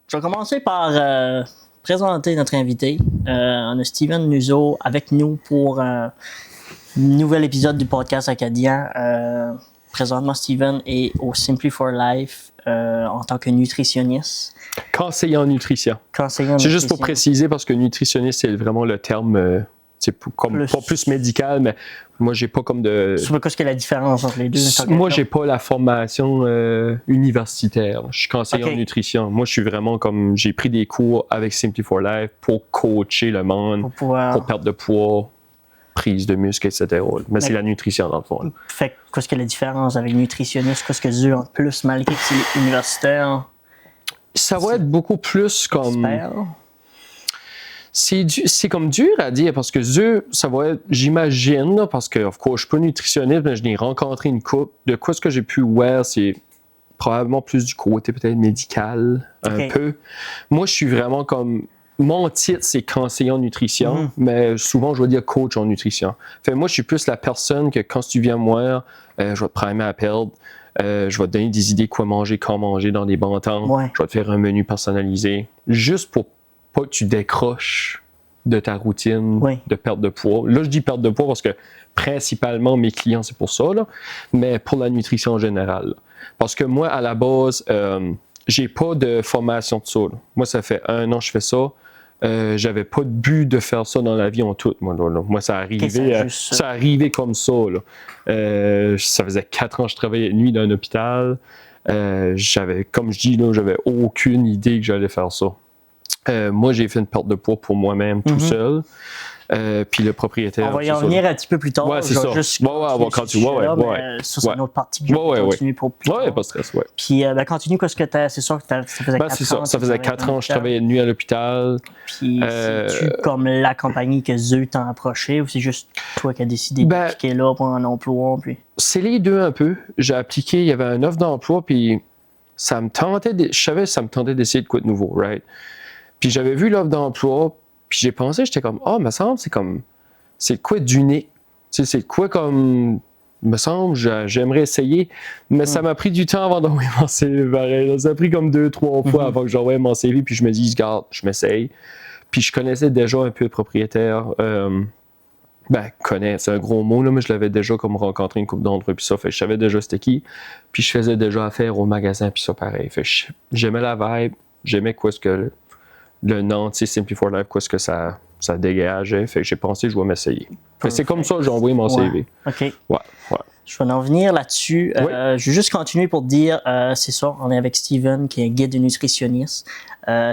Je vais commencer par présenter notre invité. On a Steven Nuzo avec nous pour un nouvel épisode du podcast acadien. Présentement, Steven est au Simply for Life en tant que nutritionniste. Conseiller en nutrition. C'est juste pour préciser parce que nutritionniste, c'est vraiment le terme... c'est comme pas plus médical, mais moi, j'ai pas comme de... C'est qu'est-ce que la différence entre les deux? Moi, j'ai pas la formation universitaire. Je suis conseiller en nutrition. Moi, je suis vraiment comme... J'ai pris des cours avec Simply for Life pour coacher le monde, pour perdre de poids, prise de muscle, etc. Mais c'est la nutrition, dans le fond. Fait qu'est-ce que la différence avec nutritionniste? Qu'est-ce que c'est en plus, malgré que c'est universitaire? Ça va être beaucoup plus comme... C'est comme dur à dire parce que ça va être, j'imagine, parce que, of course, je suis pas nutritionniste, mais je n'ai rencontré une couple. De quoi ce que j'ai pu voir, c'est probablement plus du côté peut-être médical, un peu. Moi, je suis vraiment comme, mon titre, c'est conseiller en nutrition, mais souvent, je vais dire coach en nutrition. Fait moi, je suis plus la personne que quand tu viens me voir, je vais te primer à perdre. Je vais te donner des idées quoi manger, quand manger dans des bons temps. Je vais te faire un menu personnalisé, juste pour pas que tu décroches de ta routine de perte de poids. Là, je dis perte de poids parce que principalement, mes clients, c'est pour ça, là, mais pour la nutrition en général. Parce que moi, à la base, j'ai pas de formation de ça. Là. Moi, ça fait 1 an que je fais ça. J'avais pas de but de faire ça dans la vie en tout. Moi, ça arrivait comme ça. Là. Ça faisait 4 ans que je travaillais de nuit dans un hôpital. Comme je dis, là, j'avais aucune idée que j'allais faire ça. Moi, j'ai fait une perte de poids pour moi-même tout seul. Puis le propriétaire. On va y en venir un petit peu plus tard. Ouais, c'est ça. On va continuer. Ça, c'est une autre partie que je vais continuer pour plus tard. Pas de stress, Puis, continue, qu'est-ce que c'est sûr que ça faisait 4 ans. Ça faisait 4 ans que je travaillais de nuit à l'hôpital. Puis, c'est-tu comme la compagnie que eux t'ont approché ou c'est juste toi qui as décidé d'appliquer là pour un emploi? Puis... C'est les deux un peu. J'ai appliqué, il y avait une offre d'emploi, puis ça me tentait, je savais que ça me tentait d'essayer de quoi de nouveau, right? Puis j'avais vu l'offre d'emploi, puis j'ai pensé, j'étais comme, me semble, c'est quoi d'unique? Tu sais, c'est quoi comme, me semble, j'aimerais essayer, mais ça m'a pris du temps avant d'envoyer mon CV, pareil. Ça a pris comme 2-3 fois avant que j'envoie mon CV, puis je me dis, regarde, je m'essaye. Puis je connaissais déjà un peu le propriétaire, c'est un gros mot, là, mais je l'avais déjà comme rencontré une couple d'entre puis ça, fait je savais déjà c'était qui, puis je faisais déjà affaire au magasin, puis ça, pareil. Fait j'aimais la vibe, j'aimais quoi ce que... Le nom, tu sais, Simply for Life, quoi, ce que ça dégageait. Fait que j'ai pensé que je vais m'essayer. C'est comme ça que j'ai envoyé mon CV. OK. Ouais. Je vais en venir là-dessus. Je vais juste continuer pour te dire, c'est ça, on est avec Steven, qui est un guide nutritionniste.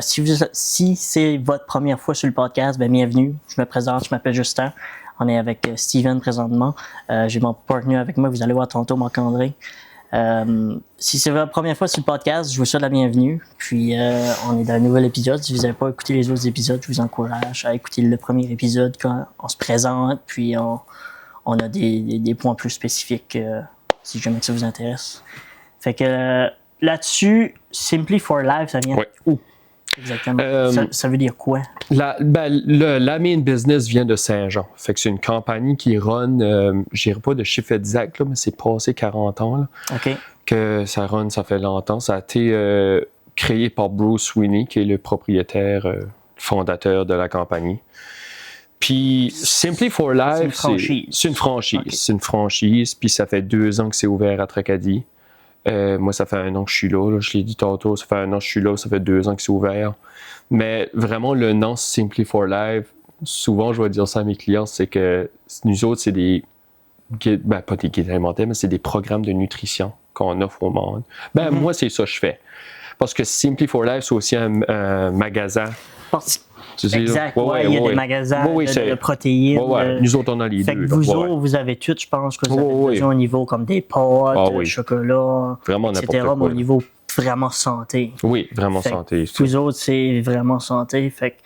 Si c'est votre première fois sur le podcast, bienvenue. Je me présente, je m'appelle Justin. On est avec Steven présentement. J'ai mon partenaire avec moi, vous allez voir tantôt, Marc-André. Si c'est votre première fois sur le podcast, je vous souhaite la bienvenue. Puis, on est dans un nouvel épisode. Si vous n'avez pas écouté les autres épisodes, je vous encourage à écouter le premier épisode quand on se présente. Puis, on a des points plus spécifiques si jamais ça vous intéresse. Fait que là-dessus, Simply for Life, ça vient où? Exactement. Ça veut dire quoi? La main business vient de Saint-Jean. Fait que c'est une compagnie qui run, je dirais pas de chiffre exact, là, mais c'est passé 40 ans là, que ça run, ça fait longtemps. Ça a été créé par Bruce Sweeney, qui est le propriétaire, fondateur de la compagnie. Puis Simply for Life, c'est une franchise. Okay. C'est une franchise, puis ça fait 2 ans que c'est ouvert à Tracadie. Moi, ça fait 1 an que je suis là, je l'ai dit tantôt, ça fait 1 an que je suis là, ça fait 2 ans que c'est ouvert. Mais vraiment, le nom Simply for Life, souvent, je vais dire ça à mes clients, c'est que nous autres, c'est des guides, pas des guides alimentaires, mais c'est des programmes de nutrition qu'on offre au monde. Moi, c'est ça que je fais. Parce que Simply for Life, c'est aussi un magasin. Exact, il y a des magasins de protéines. Nous autres, on a les deux. Vous autres, vous avez tout, je pense que vous avez besoin au niveau comme des pâtes, chocolat, vraiment etc., mais au niveau vraiment santé. Oui, vraiment santé. Vous autres, c'est vraiment santé. Fait que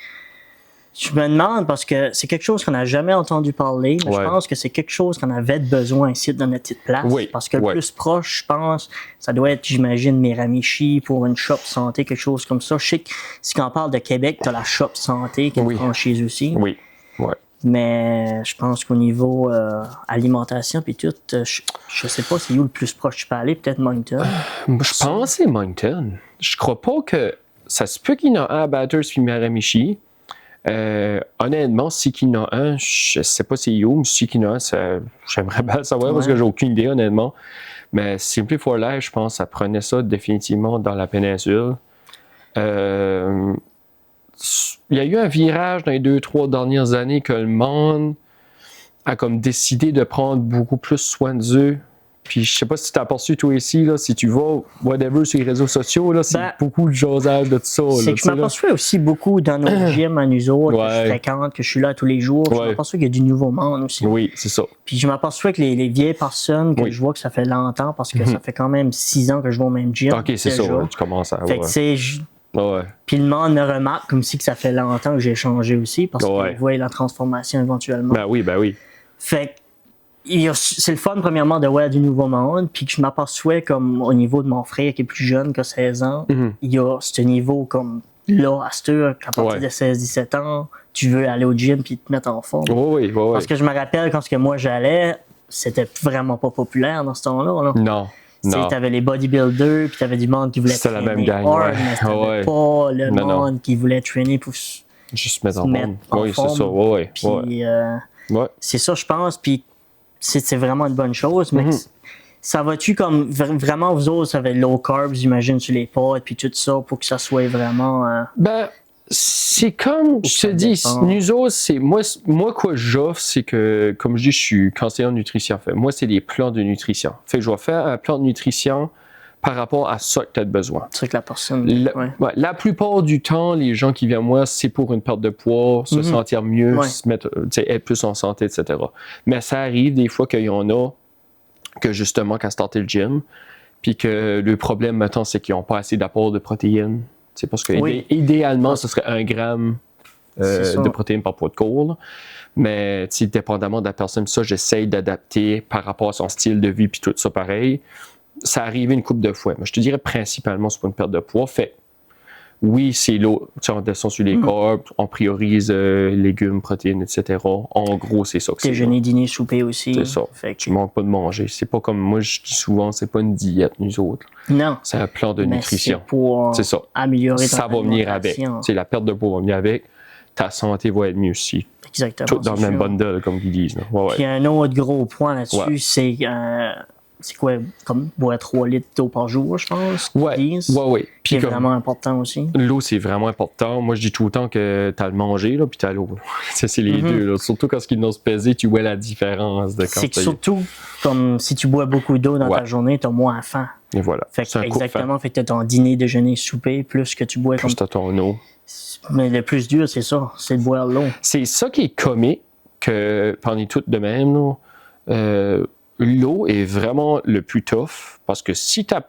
je me demande, parce que c'est quelque chose qu'on n'a jamais entendu parler, mais je pense que c'est quelque chose qu'on avait besoin ici dans notre petite place. Parce que le plus proche, je pense, ça doit être, j'imagine, Miramichi pour une shop santé, quelque chose comme ça. Je sais que si on parle de Québec, tu as la shop santé qui est une franchise aussi. Mais je pense qu'au niveau alimentation puis tout, je sais pas c'est où le plus proche tu peux aller, peut-être Moncton. Je pense que c'est Moncton. Je crois pas que... ça se peut qu'il y en a un à Bathurst puis Miramichi. Honnêtement, si qu'il y en a un, je sais pas c'est où, mais si qu'il y en a un, j'aimerais bien le savoir parce que j'ai aucune idée, honnêtement. Mais Simply for Life, je pense, ça prenait ça définitivement dans la péninsule. Il y a eu un virage dans les 2-3 dernières années que le monde a comme décidé de prendre beaucoup plus soin d'eux. Puis je sais pas si tu as aperçu toi ici, là, si tu vas, whatever, sur les réseaux sociaux, là, c'est beaucoup de jasage de tout ça. C'est que je m'aperçois aussi beaucoup dans nos gyms à nous autres, que je fréquente, que je suis là tous les jours. Je m'aperçois qu'il y a du nouveau monde aussi. Oui, c'est ça. Puis je m'aperçois que les vieilles personnes, que je vois que ça fait longtemps, parce que ça fait quand même 6 ans que je vais au même gym. Ok, c'est ça, tu commences à... Fait que c'est... Puis le monde me remarque comme si que ça fait longtemps que j'ai changé aussi, parce qu'ils voient la transformation éventuellement. Ben oui. Fait que c'est le fun, premièrement, de voir du nouveau monde, puis que je m'aperçois comme au niveau de mon frère qui est plus jeune que 16 ans, il y a ce niveau comme là, à cette heure, à partir de 16-17 ans, tu veux aller au gym puis te mettre en forme. Oui. Parce que je me rappelle quand moi j'allais, c'était vraiment pas populaire dans ce temps-là. Non. T'avais les bodybuilders, puis t'avais du monde qui voulait traîner la même gang, mais t'avais pas le monde qui voulait traîner pour juste mettre en forme. Oui, c'est ça. Puis c'est ça, je pense, puis c'est vraiment une bonne chose, mais ça va-tu comme vraiment, vous autres, ça va être low carb, j'imagine, sur les pâtes, puis tout ça, pour que ça soit vraiment... Ben, c'est comme, je te dis, nous autres, c'est, moi, quoi j'offre, c'est que, comme je dis, je suis conseiller en nutrition. Fait, moi, c'est des plans de nutrition. Fait que je vais faire un plan de nutrition par rapport à ça que tu as besoin. C'est que la personne... La plupart du temps, les gens qui viennent à moi, c'est pour une perte de poids, se sentir mieux, se mettre, être plus en santé, etc. Mais ça arrive des fois qu'il y en a que justement, qu'à starter le gym, puis que le problème maintenant, c'est qu'ils n'ont pas assez d'apport de protéines. C'est parce que idéalement, ce serait 1 gramme de protéines par poids de corps. Là. Mais dépendamment de la personne, ça, j'essaye d'adapter par rapport à son style de vie, puis tout ça pareil. Ça arrive une couple de fois. Mais je te dirais principalement, c'est pas une perte de poids. Fait, oui, c'est l'eau. On descend sur les carbs, on priorise légumes, protéines, etc. En gros, c'est ça que c'est. Déjeuner, dîner, souper aussi. C'est ça. Tu manques pas de manger. C'est pas comme moi, je dis souvent, c'est pas une diète, nous autres. Non. C'est un plan de nutrition. C'est pour améliorer ton ça va venir avec. La perte de poids va venir avec. Ta santé va être mieux aussi. Exactement. Tout dans le même bundle, comme ils disent. Puis un autre gros point là-dessus, c'est quoi, comme boire 3 litres d'eau par jour, je pense? Oui. Puis c'est vraiment important aussi. L'eau, c'est vraiment important. Moi, je dis tout le temps que tu as le manger, là, puis tu as l'eau. C'est les deux. Là. Surtout quand ils n'osent peser, tu vois la différence. C'est que surtout, comme si tu bois beaucoup d'eau dans ta journée, tu as moins faim. Et voilà. Fait que exactement, fait que tu as ton dîner, déjeuner, souper, plus que tu bois. Plus tu as ton eau. Mais le plus dur, c'est ça, c'est de boire l'eau. C'est ça qui est comique, que parmi toutes de même, là, l'eau est vraiment le plus tough, parce que si tu n'as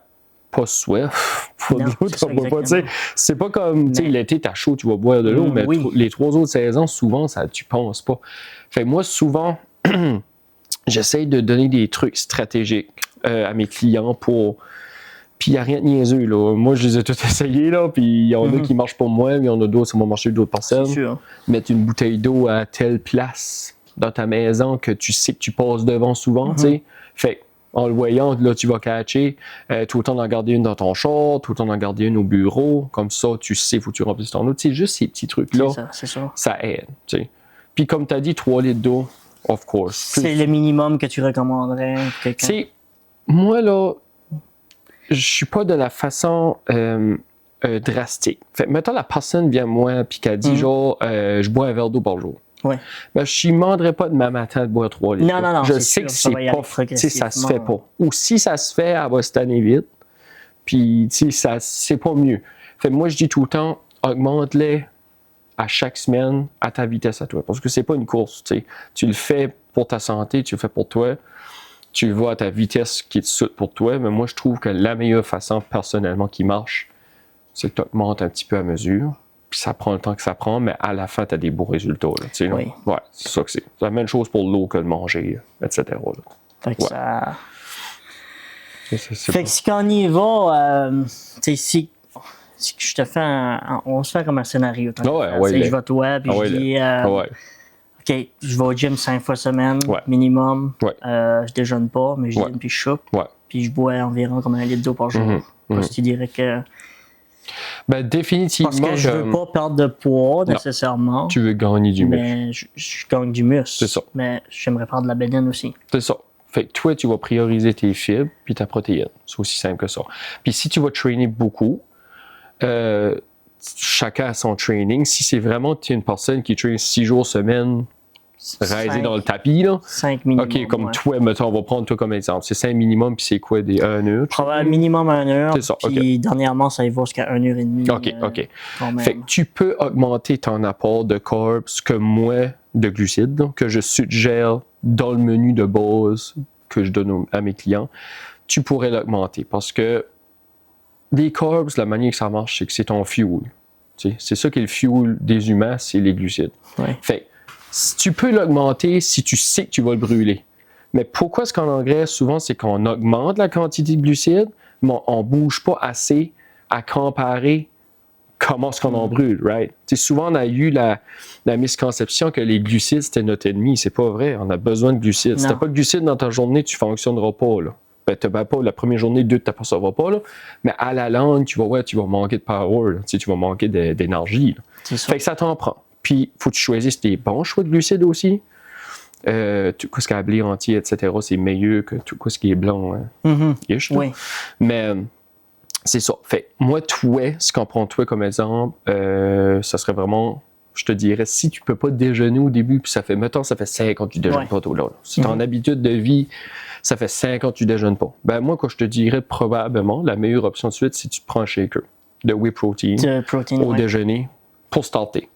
pas soif, pour de l'eau, tu bois pas. C'est pas comme l'été, tu as chaud, tu vas boire de l'eau, mais les 3 autres saisons, souvent, ça, tu penses pas. Fait que moi, souvent, j'essaye de donner des trucs stratégiques à mes clients pour. Puis il n'y a rien de niaiseux, là. Moi, je les ai tous essayés, là, puis il y en a qui marchent pour moi, mais il y en a d'autres, ça va marcher d'autres personnes. C'est sûr. Mettre une bouteille d'eau à telle place dans ta maison que tu sais que tu passes devant souvent, tu sais. Fait en le voyant, là, tu vas catcher. Tout le temps d'en garder une dans ton char, tout le temps d'en garder une au bureau. Comme ça, tu sais, il faut que tu remplisses ton eau. Tu sais, juste ces petits trucs-là, ça aide, tu sais. Puis comme tu as dit, 3 litres d'eau, of course. C'est le minimum que tu recommanderais à quelqu'un? Tu sais, moi, là, je suis pas de la façon drastique. Fait mettons, la personne vient à moi et qu'elle dit, genre, je bois un verre d'eau par jour. Ouais. Ben, je ne demanderai pas demain matin de boire 3 litres. Non, je sais que c'est pas, ça se fait pas. Ou si ça se fait, elle va se tanner vite. Puis, c'est pas mieux. Fait moi, je dis tout le temps, augmente-les à chaque semaine à ta vitesse à toi. Parce que c'est pas une course. T'sais. Tu le fais pour ta santé, tu le fais pour toi. Tu le vois à ta vitesse qui est suite pour toi. Mais moi, je trouve que la meilleure façon, personnellement, qui marche, c'est que tu augmentes un petit peu à mesure. Puis ça prend le temps que ça prend, mais à la fin, tu as des beaux résultats. Là, oui. Ouais, c'est ça que c'est. C'est la même chose pour l'eau que le manger, etc. Là. Fait que ça... Fait que si on y va, si je te fais on se fait comme un scénario. Je vais toi, puis je dis... OK, je vais au gym 5 fois semaine, minimum. Je déjeune pas, mais je dîne puis je soupe. Puis je bois environ comme 1 litre d'eau par jour. Parce que tu dirais que... Ben, définitivement. Parce que je veux pas perdre de poids nécessairement. Tu veux gagner du muscle. Mais je gagne du muscle. C'est ça. Mais j'aimerais perdre de la bédaine aussi. C'est ça. Fait que toi, tu vas prioriser tes fibres puis ta protéine. C'est aussi simple que ça. Puis si tu vas traîner beaucoup, chacun a son training. Si c'est vraiment tu es une personne qui traîne 6 jours semaine, riser dans le tapis, là. 5 minimum. OK, comme toi, mettons, on va prendre toi comme exemple. C'est 5 minimum, puis c'est quoi, des 1 heure? Probablement minimum 1 heure. C'est ça, puis dernièrement, ça y va jusqu'à 1 heure et demie. OK. Fait que tu peux augmenter ton apport de carbs que moi, de glucides, donc, que je suggère dans le menu de base que je donne à mes clients. Tu pourrais l'augmenter parce que les carbs, la manière que ça marche, c'est que c'est ton fuel. Tu sais, c'est ça qui est le fuel des humains, c'est les glucides. Ouais. Fait tu peux l'augmenter si tu sais que tu vas le brûler. Mais pourquoi est-ce qu'en engrais, souvent, c'est qu'on augmente la quantité de glucides, mais on ne bouge pas assez à comparer comment est-ce qu'on en brûle, right? T'sais, souvent, on a eu la misconception que les glucides, c'était notre ennemi. C'est pas vrai. On a besoin de glucides. Si tu n'as pas de glucides dans ta journée, tu ne fonctionneras pas, là. Ben, tu vas pas la première journée, 2, tu t'apercevras pas, là. Mais à la longue, tu vas manquer de power, là. Tu vas manquer d'énergie. Fait que ça t'en prend. Puis, il faut que tu choisisses tes bons choix de glucides aussi. Tout ce qui est blé entier, etc., c'est meilleur que tout ce qui est blanc. Oui. Mais c'est ça. Fait moi, toi, si on prend toi comme exemple, ça serait vraiment, je te dirais, si tu peux pas déjeuner au début, puis ça fait 5 ans que tu déjeunes pas, toi, là. Si ton habitude de vie, ça fait 5 ans que tu déjeunes pas. Ben moi, quand je te dirais probablement, la meilleure option de suite, c'est que tu prends un shaker de whey protein au déjeuner pour starter.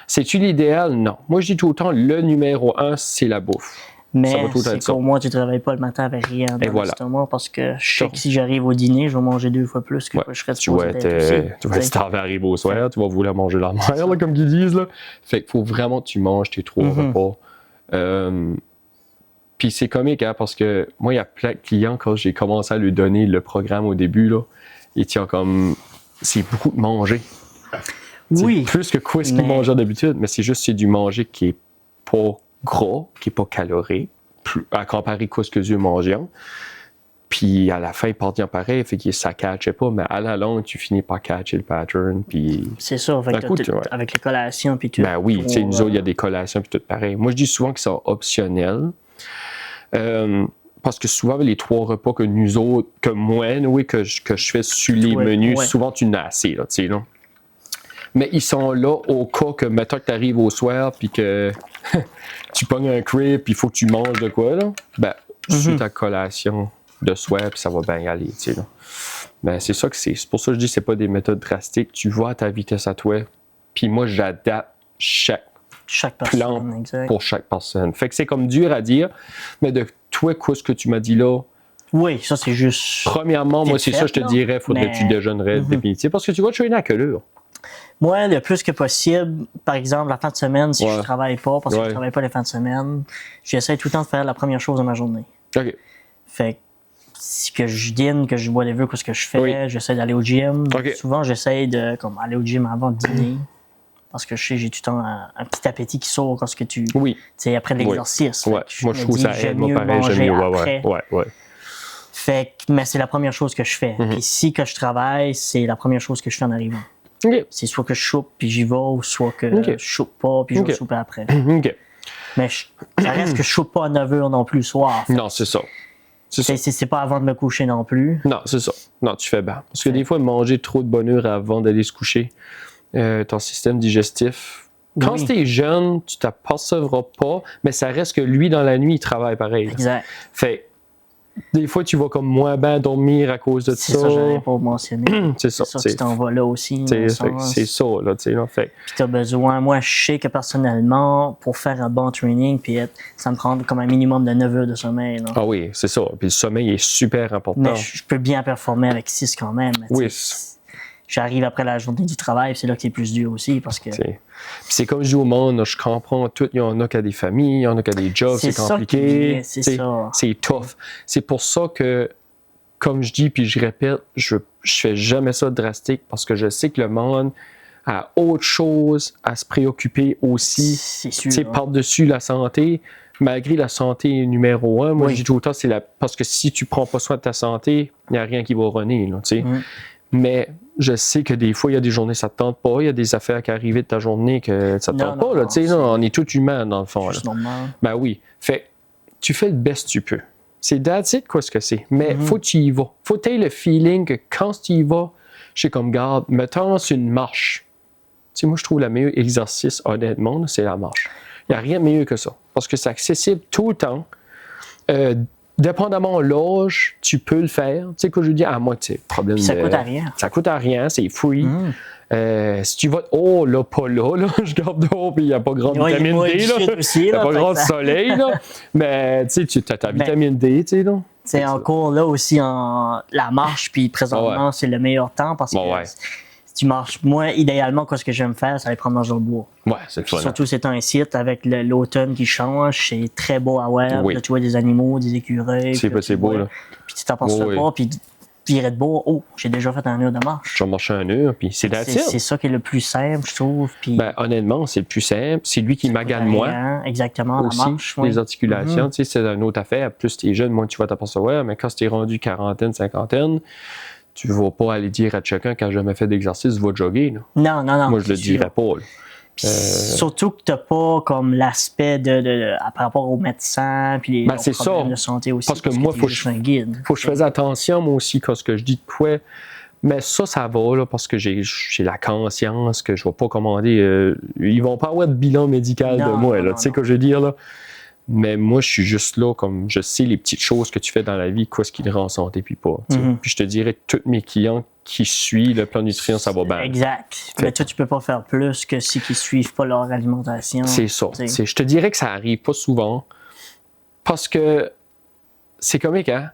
C'est-tu l'idéal? Non. Moi, je dis tout le temps, le numéro 1, c'est la bouffe. Mais c'est qu'au moins, tu ne travailles pas le matin avec rien dans l'estomac parce que je sais que si j'arrive au dîner, je vais manger 2 fois plus que je serais supposé être. Tu vas être starvé arriver au soir, tu vas vouloir manger la mer, là, comme ils disent. Là. Fait qu'il faut vraiment que tu manges tes 3 repas. Puis c'est comique, hein, parce que moi, il y a plein de clients, quand j'ai commencé à lui donner le programme au début, là, ils tiennent comme... C'est beaucoup de manger. Oui. Plus que quoi ce qu'ils mangeaient d'habitude, mais c'est du manger qui est pas gras, qui est pas calorique, à comparer quoi ce que Dieu mangeait. Puis à la fin, il part bien pareil, fait que ça ne catchait pas, mais à la longue, tu finis par catcher le pattern. Puis c'est ça, avec les collations puis tout. Ben oui, tu sais, nous autres, il y a des collations puis tout pareil. Moi, je dis souvent que c'est optionnel. Parce que souvent, les 3 repas que nous autres, que moi, que je fais sur les menus, souvent, tu n'as assez, là, tu sais, là. Mais ils sont là au cas que, mettons que tu arrives au soir puis que tu pognes un crib puis il faut que tu manges de quoi, là. Ben, sur ta collation de soir puis ça va bien aller, tu sais, là. Ben, c'est ça que c'est. C'est pour ça que je dis que c'est pas des méthodes drastiques. Tu vas à ta vitesse à toi. Puis moi, j'adapte chaque plan pour chaque personne. Fait que c'est comme dur à dire, mais de toi, quoi ce que tu m'as dit là, oui, ça c'est juste... Premièrement, moi, c'est ça je te dirais, faudrait que tu déjeunerais définitivement. Parce que tu vas traîner à quelle heure? Moi, le plus que possible, par exemple, la fin de semaine, si je travaille pas, parce que je travaille pas les fins de semaine, j'essaie tout le temps de faire la première chose de ma journée. OK. Fait que je dîne, que je bois les vœux, que ce que je fais, j'essaie d'aller au gym. Okay. Souvent, j'essaie de aller au gym avant de dîner. Parce que je sais, j'ai tout le temps un petit appétit qui sort quand tu sais, après l'exercice. Ouais. Moi, je trouve ça aide. Moi, pareil, j'aime mieux. Ouais. Fait que, mais c'est la première chose que je fais. Puis si que je travaille, c'est la première chose que je fais en arrivant. Okay. C'est soit que je choupe puis j'y vais, ou soit que je choupe pas puis je vais souper après. Mais ça reste que je choupe pas à 9h non plus le soir. Non, c'est ça. C'est pas avant de me coucher non plus. Non, c'est ça. Non, tu fais bien. Parce que des fois, manger trop de bonne heure avant d'aller se coucher, ton système digestif, quand tu es jeune, tu t'apercevras pas, mais ça reste que lui, dans la nuit, il travaille pareil. Exact. Fait des fois, tu vas comme moins bien dormir à cause de ça. C'est ça, j'avais pas mentionné. C'est ça. Tu t'en vas là aussi. C'est ça, là, tu sais, là. Fait. Puis t'as besoin, moi, je sais que personnellement, pour faire un bon training, puis ça me prend comme un minimum de 9 heures de sommeil. Là. Ah oui, c'est ça. Puis le sommeil est super important. Mais je peux bien performer avec 6 quand même. Oui. J'arrive après la journée du travail, c'est là que c'est plus dur aussi, parce que... c'est comme je dis au monde, je comprends tout, il y en a qui a des familles, il y en a qui a des jobs, c'est compliqué. C'est tough. C'est pour ça que, comme je dis, puis je répète, je fais jamais ça de drastique, parce que je sais que le monde a autre chose à se préoccuper aussi. C'est sûr. Par-dessus la santé, malgré la santé numéro 1, moi je dis tout le temps, parce que si tu prends pas soin de ta santé, il n'y a rien qui va runner, là, tu sais. Mais Je sais que des fois, il y a des journées ça te tente pas, il y a des affaires qui arrivent de ta journée que ça te tente pas. Là, tu sais, on est tous humains dans le fond. C'est normal. Ben oui. Fait tu fais le best que tu peux. C'est that's it, quoi, ce que c'est. Mais faut que tu y vas. Faut que tu aies le feeling que quand tu y vas, je sais comme garde, mettons sur une marche. Tu sais, moi, je trouve le meilleur exercice, honnêtement, là, c'est la marche. Il n'y a rien de meilleur que ça. Parce que c'est accessible tout le temps. Dépendamment de l'âge, tu peux le faire. Tu sais, que je dis, à moi, tu sais, problème. Puis ça coûte à rien. Ça coûte à rien, c'est free. Si tu vas, là, pas là, je garde d'eau, puis il n'y a pas grand vitamine D, là. Il n'y a pas grand soleil, là. Mais, tu sais, tu as ta vitamine D, tu sais, là. C'est encore là aussi la marche, puis présentement, c'est le meilleur temps parce que si tu marches, moi, idéalement, ce que j'aime faire, ça va prendre dans le bois. Ouais, c'est le fun. Surtout, c'est un site avec l'automne qui change, c'est très beau à voir. Oui. Là, tu vois des animaux, des écureuils. C'est beau, là. Puis tu t'en penses pas, puis virer de beau, j'ai déjà fait un heure de marche. Je vais marcher un heure, puis c'est d'attitude. C'est ça qui est le plus simple, je trouve. Puis ben, honnêtement, c'est le plus simple. C'est lui qui magane moins. Exactement, aussi, la marche. Les articulations, tu sais, c'est une autre affaire. Plus tu es jeune, moins tu vas t'apercevoir. Mais quand tu es rendu quarantaine, cinquantaine, tu ne vas pas aller dire à chacun qui n'a jamais fait d'exercice, va jogger. Là. Non. Moi, je le dirais pas. Surtout que tu n'as pas comme l'aspect par rapport aux médecins puis les problèmes de santé aussi. Parce que moi, il faut que je fasse attention, moi aussi, quand ce que je dis de quoi. Mais ça va, là, parce que j'ai la conscience que je ne vais pas commander. Ils ne vont pas avoir de bilan médical de moi, tu sais ce que je veux dire, là. Mais moi, je suis juste là, comme je sais les petites choses que tu fais dans la vie, quoi ce qui te rend en santé, puis pas. Puis je te dirais, tous mes clients qui suivent le plan de nutrition, ça va bien. Exact. Mais toi, tu peux pas faire plus que ceux qui suivent pas leur alimentation. C'est ça. Je te dirais que ça arrive pas souvent, parce que c'est comique, hein?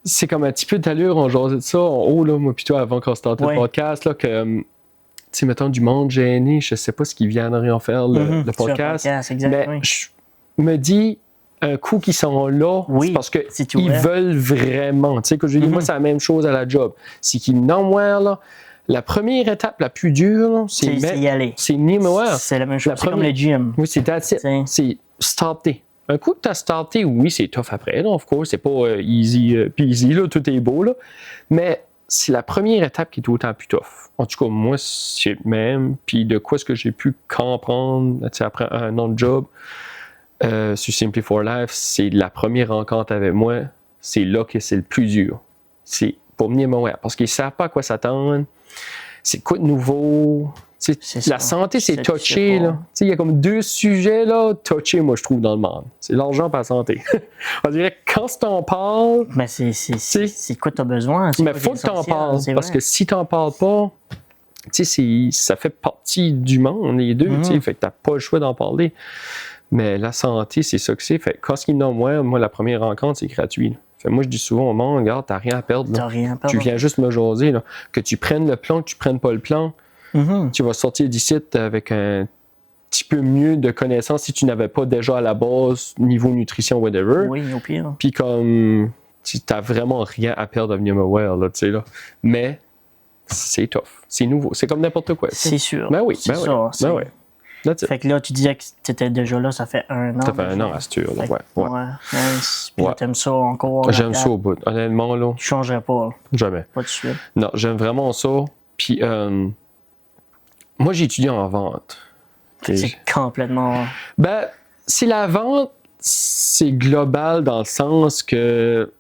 C'est comme un petit peu d'allure, on jasait de ça en haut, là, moi, puis toi, avant qu'on starte le podcast, là, que, tu sais, mettons, du monde gêné, je sais pas ce qu'ils viendraient en faire, le podcast. Mais je me dis, un coup qu'ils sont là, c'est parce qu'ils veulent vraiment. Tu sais, que je dis, moi, c'est la même chose à la job. C'est qu'ils n'ont là. La première étape la plus dure, c'est y aller. C'est numéro. C'est la même chose, c'est comme le gym. Oui, c'est c'est starter. Un coup que tu as starté, oui, c'est tough après, là, of course, c'est pas easy peasy, là, tout est beau, là. Mais c'est la première étape qui est autant plus tough. En tout cas, moi, c'est le même. Puis de quoi est-ce que j'ai pu comprendre après un an de job sur Simply for Life, c'est la première rencontre avec moi, c'est là que c'est le plus dur. C'est pour venir m'ouvrir, parce qu'ils ne savent pas à quoi s'attendre. C'est quoi de nouveau? La santé, c'est touché. Il y a comme deux sujets là, touchés, moi, je trouve, dans le monde. C'est l'argent et la santé. On dirait que quand tu t'en parles... Mais c'est quoi tu as besoin? Mais il faut que tu en parles, parce que si tu n'en parles pas, ça fait partie du monde, les deux. Fait que tu n'as pas le choix d'en parler. Mais la santé, c'est ça que c'est. Fait quand ils n'ont moi, la première rencontre, c'est gratuit. Fait moi, je dis souvent au monde, regarde, t'as rien à perdre. Là. Tu viens juste me jaser. Là. Que tu prennes le plan, que tu prennes pas le plan, tu vas sortir d'ici avec un petit peu mieux de connaissances si tu n'avais pas déjà à la base niveau nutrition, whatever. Oui, au pire. Puis comme tu n'as vraiment rien à perdre à venir me voir, là, tu sais, là. Mais c'est tough. C'est nouveau. C'est comme n'importe quoi. C'est sûr. Ben oui, oui. Fait que là, tu disais que tu étais déjà là, ça fait un an. Ça fait un an à Stur, là, ouais. Nice. Puis là, t'aimes ça encore? J'aime ça au bout. Honnêtement, là. Tu changerais pas, là? Jamais. Pas de suite? Non, j'aime vraiment ça. Puis, moi, j'ai étudié en vente. C'est complètement... Ben, si la vente, c'est global dans le sens que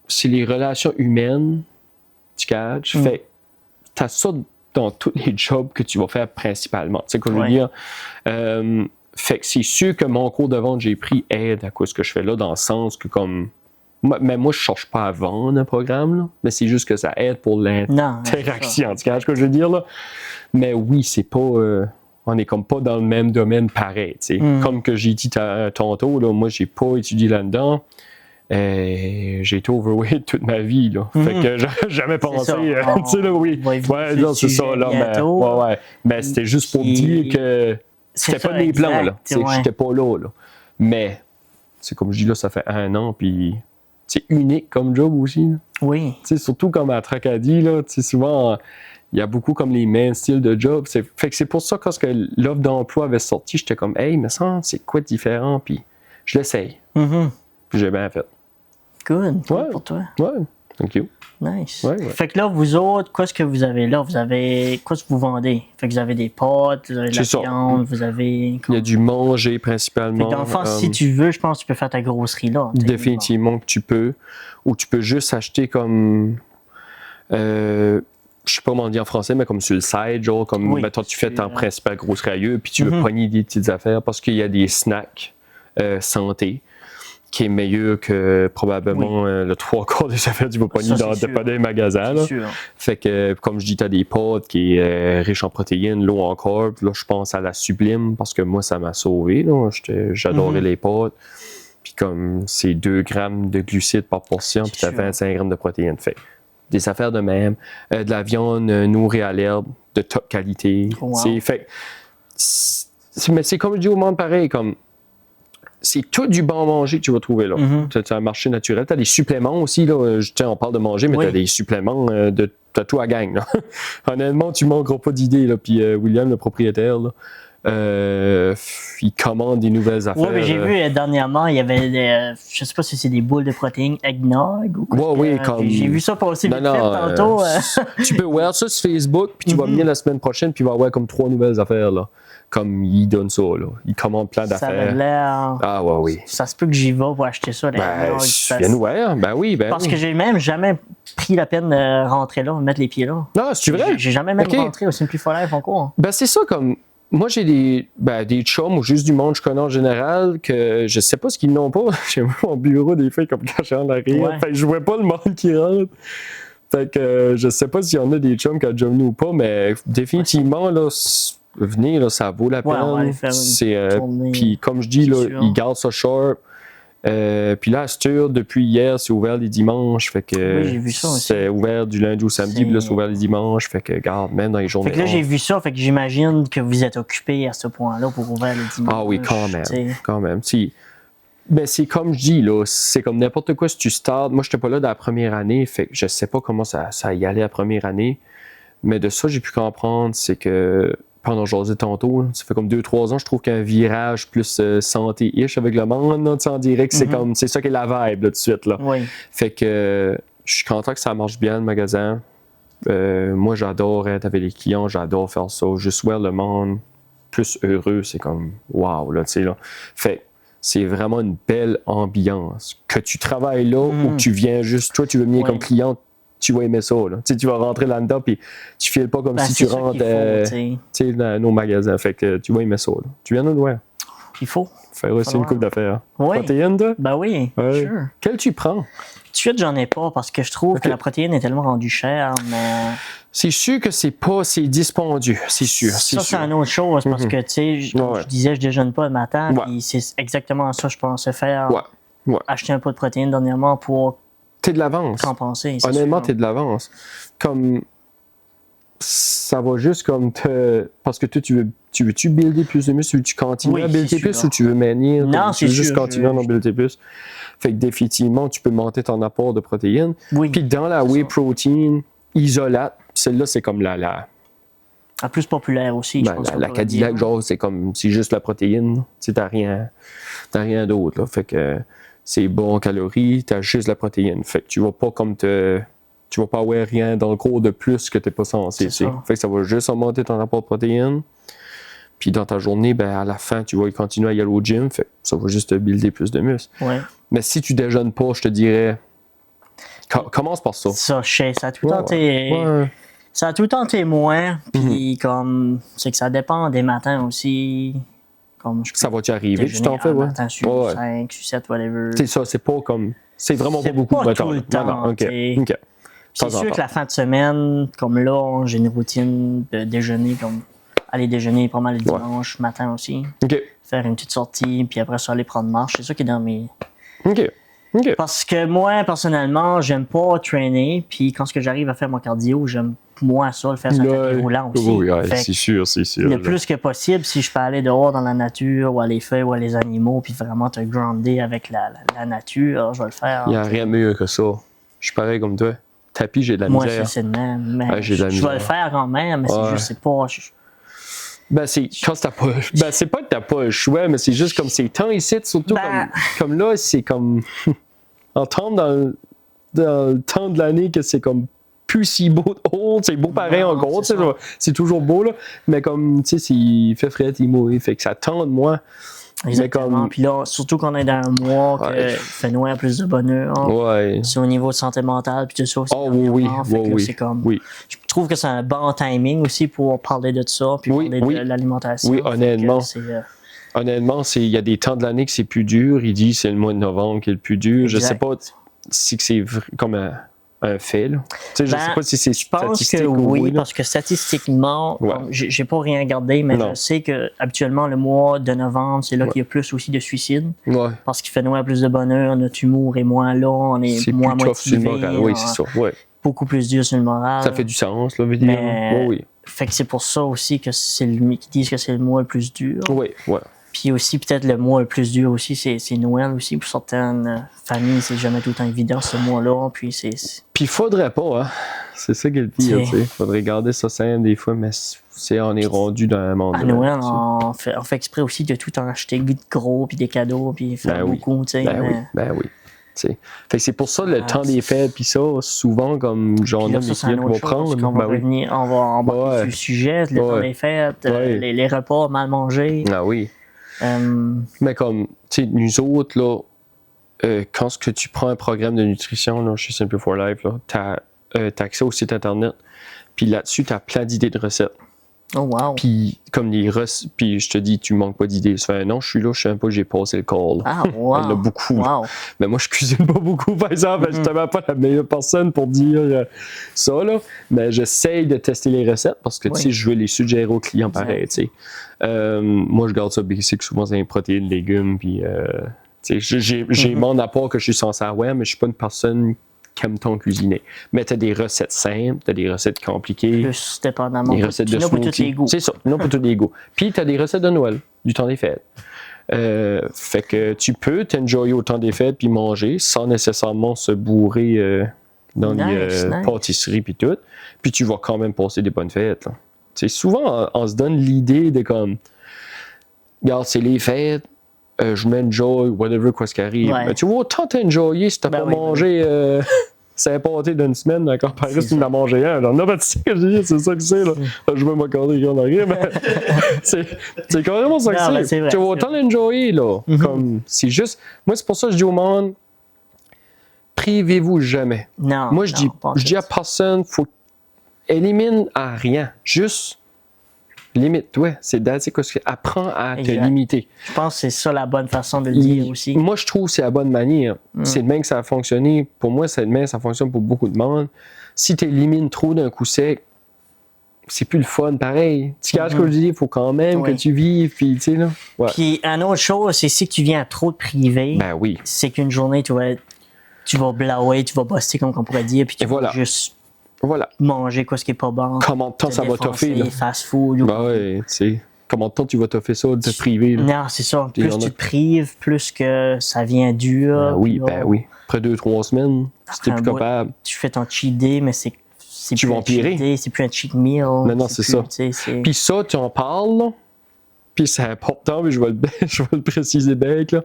c'est les relations humaines, tu catches. Fait t'as ça dans tous les jobs que tu vas faire principalement. Tu sais quoi je veux dire? Fait que c'est sûr que mon cours de vente j'ai pris aide à quoi ce que je fais là, dans le sens que comme... Mais moi, je ne cherche pas à vendre un programme, là, mais c'est juste que ça aide pour l'interaction. Tu vois ce que je veux dire? Là? Mais oui, c'est pas... on n'est comme pas dans le même domaine pareil. Tu sais. Comme que j'ai dit tantôt, là, moi, j'ai pas étudié là-dedans. J'ai été overweight toute ma vie, là. Fait que j'aurais jamais pensé, tu sais, là, oui. C'est ça, là. Mais c'était juste pour dire que c'était pas mes plans, là. J'étais pas là. Mais, c'est comme je dis, là, ça fait un an, puis c'est unique comme job aussi. Là. Oui. Tu sais, surtout comme à Tracadie, là, tu sais, souvent, il y a beaucoup comme les mêmes styles de job. Fait que c'est pour ça, quand l'offre d'emploi avait sorti, j'étais comme, hey, mais ça, c'est quoi de différent? Puis je l'essaye. Puis j'ai bien fait. Good. Pour toi. Ouais. Thank you. Nice. Ouais. Fait que là, vous autres, qu'est-ce que vous avez là? Vous avez. Qu'est-ce que vous vendez? Fait que vous avez des pâtes, vous avez de la viande, vous avez. Il y a du manger principalement. Fait que dans le fond, si tu veux, je pense que tu peux faire ta grosserie là. Définitivement que tu peux. Ou tu peux juste acheter comme. Je sais pas comment on dit en français, mais comme sur le side, genre, comme toi, tu fais ton principal grosserie ailleurs, puis tu veux pogner des petites affaires parce qu'il y a des snacks santé qui est meilleur que probablement le 3/4 des affaires que tu vas pogner dans des magasins. Là. Fait que, comme je dis, tu as des pâtes qui est riche en protéines, low en carbs. Là, je pense à la Sublime parce que moi, ça m'a sauvé. Là. J'adorais les pâtes. Puis comme c'est 2 grammes de glucides par portion, puis tu as 25 grammes de protéines. Fait des affaires de même. De la viande nourrie à l'herbe de top qualité. Fait, mais c'est comme je dis au monde pareil, comme c'est tout du bon manger que tu vas trouver là. Tu as un marché naturel. Tu as des suppléments aussi. Là. On parle de manger, mais tu as des suppléments de tout à gang. Là. Honnêtement, tu ne manqueras pas d'idées. Puis William, le propriétaire, là, il commande des nouvelles affaires. Oui, mais j'ai vu dernièrement, il y avait je sais pas si c'est des boules de protéines eggnog ou quoi. J'ai vu ça passer vite fait tantôt. Tu peux voir ça sur Facebook, puis tu vas venir la semaine prochaine, puis il va y avoir comme 3 nouvelles affaires. Là. Comme il donne ça, là. Il commande plein d'affaires. Ça a l'air. Ah ouais, oui. Ça se peut que j'y vais pour acheter ça. Viens nous voir. Ben oui. Parce que j'ai même jamais pris la peine de rentrer là, de mettre les pieds là. Non, c'est vrai? J'ai jamais même rentré au Simplify Life encore. Ben c'est ça, comme. Moi, j'ai des chums ou juste du monde que je connais en général que je sais pas ce qu'ils n'ont pas. J'ai mon bureau des fois comme caché en arrière. Fait que je vois pas le monde qui rentre. Fait que je sais pas s'il y en a des chums qui ont déjà venu ou pas, mais définitivement, là, venir, là, ça vaut la peine. Puis comme je dis, là, ils gardent ça sharp. Puis là, Astur, depuis hier, c'est ouvert les dimanches. Fait que j'ai vu ça aussi. C'est ouvert du lundi au samedi, puis là, c'est ouvert les dimanches. Fait que, regarde, même dans les journées. Fait que là, j'ai vu ça, fait que j'imagine que vous êtes occupé à ce point-là pour ouvrir les dimanches. Ah oui, quand même. Mais c'est comme je dis, là, c'est comme n'importe quoi si tu starts. Moi, je n'étais pas là dans la première année, fait que je sais pas comment ça y allait la première année. Mais de ça, j'ai pu comprendre, c'est que pendant que j'osais tantôt, ça fait comme 2-3 ans, je trouve qu'un virage plus santé-ish avec le monde, là, on dirait que c'est ça qui est la vibe là, tout de suite. Là. Fait que je suis content que ça marche bien le magasin. Moi, j'adore être avec les clients, j'adore faire ça. Juste voir le monde plus heureux, c'est comme wow, là, tu sais, là. Fait c'est vraiment une belle ambiance. Que tu travailles là ou que tu viens juste, toi, tu veux venir comme client, tu vas aimer ça. Là. Tu vas rentrer là-dedans et tu files pas comme si tu rentres dans nos magasins. Fait que tu vas aimer ça. Là. Tu viens nous voir. Il faut. Faire aussi une coupe d'affaires. Oui. Protéine, toi? Ben oui, sure. Quelle tu prends? Tout de suite, j'en ai pas parce que je trouve que la protéine est tellement rendue chère, mais... C'est sûr que c'est dispendieux, c'est sûr. Ça, c'est une autre chose parce que, tu sais, je disais, je déjeune pas le matin, puis c'est exactement ça que je pensais faire. Acheter un pot de protéines dernièrement pour... T'es de l'avance. Compenser, honnêtement, t'es de l'avance. Comme... Ça va juste comme te... Parce que toi, tu veux-tu builder plus de muscles? Tu veux-tu continuer à builder plus ou tu veux maintenir? Non, c'est sûr. Juste continuer à en builder plus. Fait que définitivement, tu peux monter ton apport de protéines. Puis dans la whey protein isolate, celle-là, c'est comme la plus populaire aussi, je pense. La Cadillac, genre, c'est juste la protéine. Tu t'as rien d'autre. Fait que c'est bon en calories, t'as juste la protéine. Fait que tu vas pas comme tu vas pas avoir rien dans le gros de plus que t'es pas censé. Fait que ça va juste augmenter ton apport de protéines. Puis dans ta journée, ben à la fin, tu vas continuer à y aller au gym. Fait que ça va juste te builder plus de muscles. Mais si tu déjeunes pas, je te dirais, commence par ça. Ça, ça a tout le temps été... Ça a tout le temps été moins. Puis comme, c'est que ça dépend des matins aussi. Comme ça va-tu arriver, tu t'en fais, matin sur 5, sur 7, whatever. C'est ça, c'est pas comme... C'est vraiment pas beaucoup de temps. Tout le temps, c'est sûr que la fin de semaine, comme là, j'ai une routine de déjeuner, comme aller déjeuner pas mal le dimanche matin aussi. Faire une petite sortie, puis après ça, aller prendre marche. C'est ça qui est dans mes... Parce que moi, personnellement, j'aime pas traîner, puis quand j'arrive à faire mon cardio, j'aime moins ça, le faire sur un tapis roulant aussi. Oui, c'est sûr. Le plus que possible, si je peux aller dehors dans la nature, ou à les feuilles, ou à les animaux, puis vraiment te grounder avec la nature, je vais le faire. Il n'y a rien de mieux que ça. Je suis pareil comme toi. Tapis, j'ai de la misère. Moi, c'est le même. Mais je vais le faire quand même, mais c'est juste, c'est pas... c'est quand t'as pas... c'est pas que t'as pas le choix, mais c'est juste comme c'est temps ici, surtout comme là, c'est comme... Entendre dans le temps de l'année que c'est comme plus si beau haut, c'est beau pareil Non, encore, c'est c'est toujours beau, là, mais comme, tu sais, s'il fait frais, il mouille, fait que ça tente moins. Exactement. Comme... Puis là, surtout qu'on est dans un mois Ouais. qui fait noir plus de bonheur. Ouais. C'est au niveau de santé mentale, puis tout ça aussi. Oh oui, dernièrement. Fait que oui. c'est comme, Oui. je trouve que c'est un bon timing aussi pour parler de ça, puis Oui, parler oui. de l'alimentation. Oui, Fait que honnêtement. Honnêtement, il y a des temps de l'année que c'est plus dur. Il dit que c'est le mois de novembre qui est le plus dur. Exact. Je sais pas si c'est comme un fait. Là. Je sais pas si c'est Je pense statistique que ou oui, oui. parce que statistiquement, Ouais. j'ai pas rien regardé, mais Non. je sais que habituellement le mois de novembre, c'est là qu'il y a plus aussi de suicides. Ouais. Parce qu'il fait noir plus de bonheur, notre humour est moins là, on est C'est moins plus tough sur motivé. le moral. Oui, c'est ça. Ouais. Beaucoup plus dur sur le moral. Ça fait du sens, là, vidéo. Mais, oui. Fait que c'est pour ça aussi que qu'ils disent que c'est le mois le plus dur. Oui, ouais. Puis aussi, peut-être le mois le plus dur aussi, c'est Noël aussi. Pour certaines familles, c'est jamais tout le temps évident ce mois-là. Puis Puis il faudrait pas, hein. C'est ça qui est le pire, tu sais. Faudrait garder ça simple des fois, mais on est rendu dans un monde. À Noël, on fait exprès aussi de tout en acheter de gros, puis des cadeaux, puis faire beaucoup, tu sais. Ben oui. T'sais. Fait que c'est pour ça le temps des fêtes puis ça souvent comme genre là, des clients qui vont prendre on va revenir, on va embarquer sur le sujet, le temps des fêtes, les repas mal mangés. Ah oui. Mais comme tu sais nous autres là quand ce que tu prends un programme de nutrition là chez Simple for Life là t'as accès au site internet puis là-dessus t'as plein d'idées de recettes. Oh wow. Puis comme puis je te dis tu manques pas d'idées. Ça fait un an je suis là, je sais même pas que j'ai passé le call. Ah wow. Il y en a beaucoup. Wow. Mais moi je cuisine pas beaucoup par exemple, je suis tellement pas la meilleure personne pour dire ça là, mais j'essaye de tester les recettes parce que tu sais je veux les suggérer aux clients pareil, tu sais. Moi je garde ça basic, souvent c'est protéines, légumes puis tu sais j'ai mon apport que je suis censé avoir, mais je suis pas une personne qui aime tant cuisiner. Mais tu as des recettes simples, tu as des recettes compliquées. Plus dépendamment. Des recettes de pour tous les goûts. C'est ça, non pour tous les goûts. Puis tu as des recettes de Noël, du temps des fêtes. Fait que tu peux t'enjoyer au temps des fêtes puis manger sans nécessairement se bourrer dans les pâtisseries puis tout. Puis tu vas quand même passer des bonnes fêtes. Là. Souvent, on se donne l'idée de comme, regarde, c'est les fêtes, je m'enjoy, whatever, quoi ce qui arrive. Ouais. Mais tu vas autant t'enjoyer si t'as pas mangé 5 pâtés d'une semaine, encore par si tu en as mangé un. Non, mais tu sais que je dis, c'est ça que c'est. Là. Je vais m'accorder en arrière, mais c'est carrément ça que c'est. Tu vas autant l'enjoyer, là. Comme, c'est juste. Moi, c'est pour ça que je dis au monde, privez-vous jamais. Non. Moi, je dis à personne, faut élimine à rien. Juste limite-toi. C'est apprends à te limiter. Je pense que c'est ça la bonne façon de le dire aussi. Moi, je trouve que c'est la bonne manière. C'est de même que ça a fonctionné. Pour moi, c'est de même que ça fonctionne pour beaucoup de monde. Si tu élimines trop d'un coup sec, c'est plus le fun, pareil. Tu caches ce que je dis, il faut quand même que tu vives, puis tu sais, là. Ouais. Puis, une autre chose, c'est si tu viens à trop te priver, ben oui. C'est qu'une journée, tu vas blower, tu vas buster, comme on pourrait dire, puis tu vas juste manger ce qui est pas bon. Comment de temps ça va t'offrir, là? Fast food. Ben ouais, tu sais. Comment de temps tu vas t'offrir ça, de te priver, là? Non, c'est ça. Plus tu te prives, plus que ça vient dur. Ben oui. Après 2-3 semaines, si t'es plus capable. Tu fais ton cheat day, mais c'est tu vas empirer. C'est plus un cheat meal. Non, c'est ça. Puis ça, tu en parles, là. Puis c'est important, mais je vais le préciser bien, là.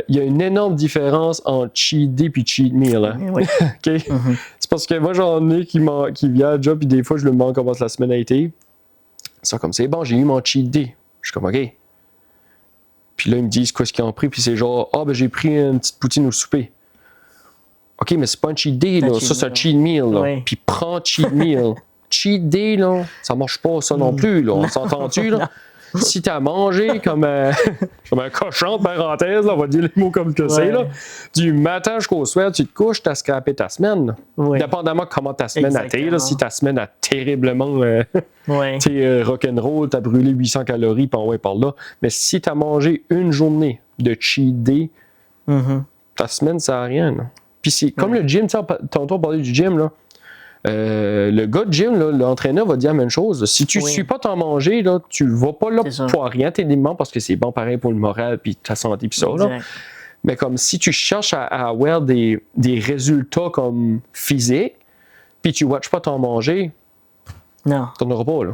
Il y a une énorme différence entre cheat day et cheat meal. Hein? Oui. Okay? C'est parce que moi, j'en ai qui vient à job, puis des fois, je lui demande comment la semaine a été. Ça, comme c'est bon, j'ai eu mon cheat day. Je suis comme, OK. Puis là, ils me disent quoi ce qu'ils ont pris, puis c'est genre, ben j'ai pris une petite poutine au souper. OK, mais c'est pas un cheat day, là. Ça, c'est un cheat meal, là. Puis prends cheat meal. Cheat day, là, ça marche pas, ça non plus, là. On s'entend-tu, là? Si t'as mangé comme un cochon de parenthèse, là, on va dire les mots comme que c'est, là, du matin jusqu'au soir, tu te couches, t'as scrappé ta semaine. Dépendamment de comment ta semaine a été, là, si ta semaine a terriblement rock'n'roll, t'as brûlé 800 calories par là. Mais si t'as mangé une journée de cheat day, ta semaine, ça n'a rien. Là. Puis c'est comme le gym, tantôt on parlait du gym, là. Le gars de gym, là, l'entraîneur va dire la même chose. Si tu ne suis pas t'en manger, là, tu ne vas pas là pour rien tes aliments parce que c'est bon pareil pour le moral puis ta santé puis ça. Là. Mais comme si tu cherches à avoir des résultats comme physiques puis tu ne watches pas t'en manger, non. tu n'en auras pas. Là.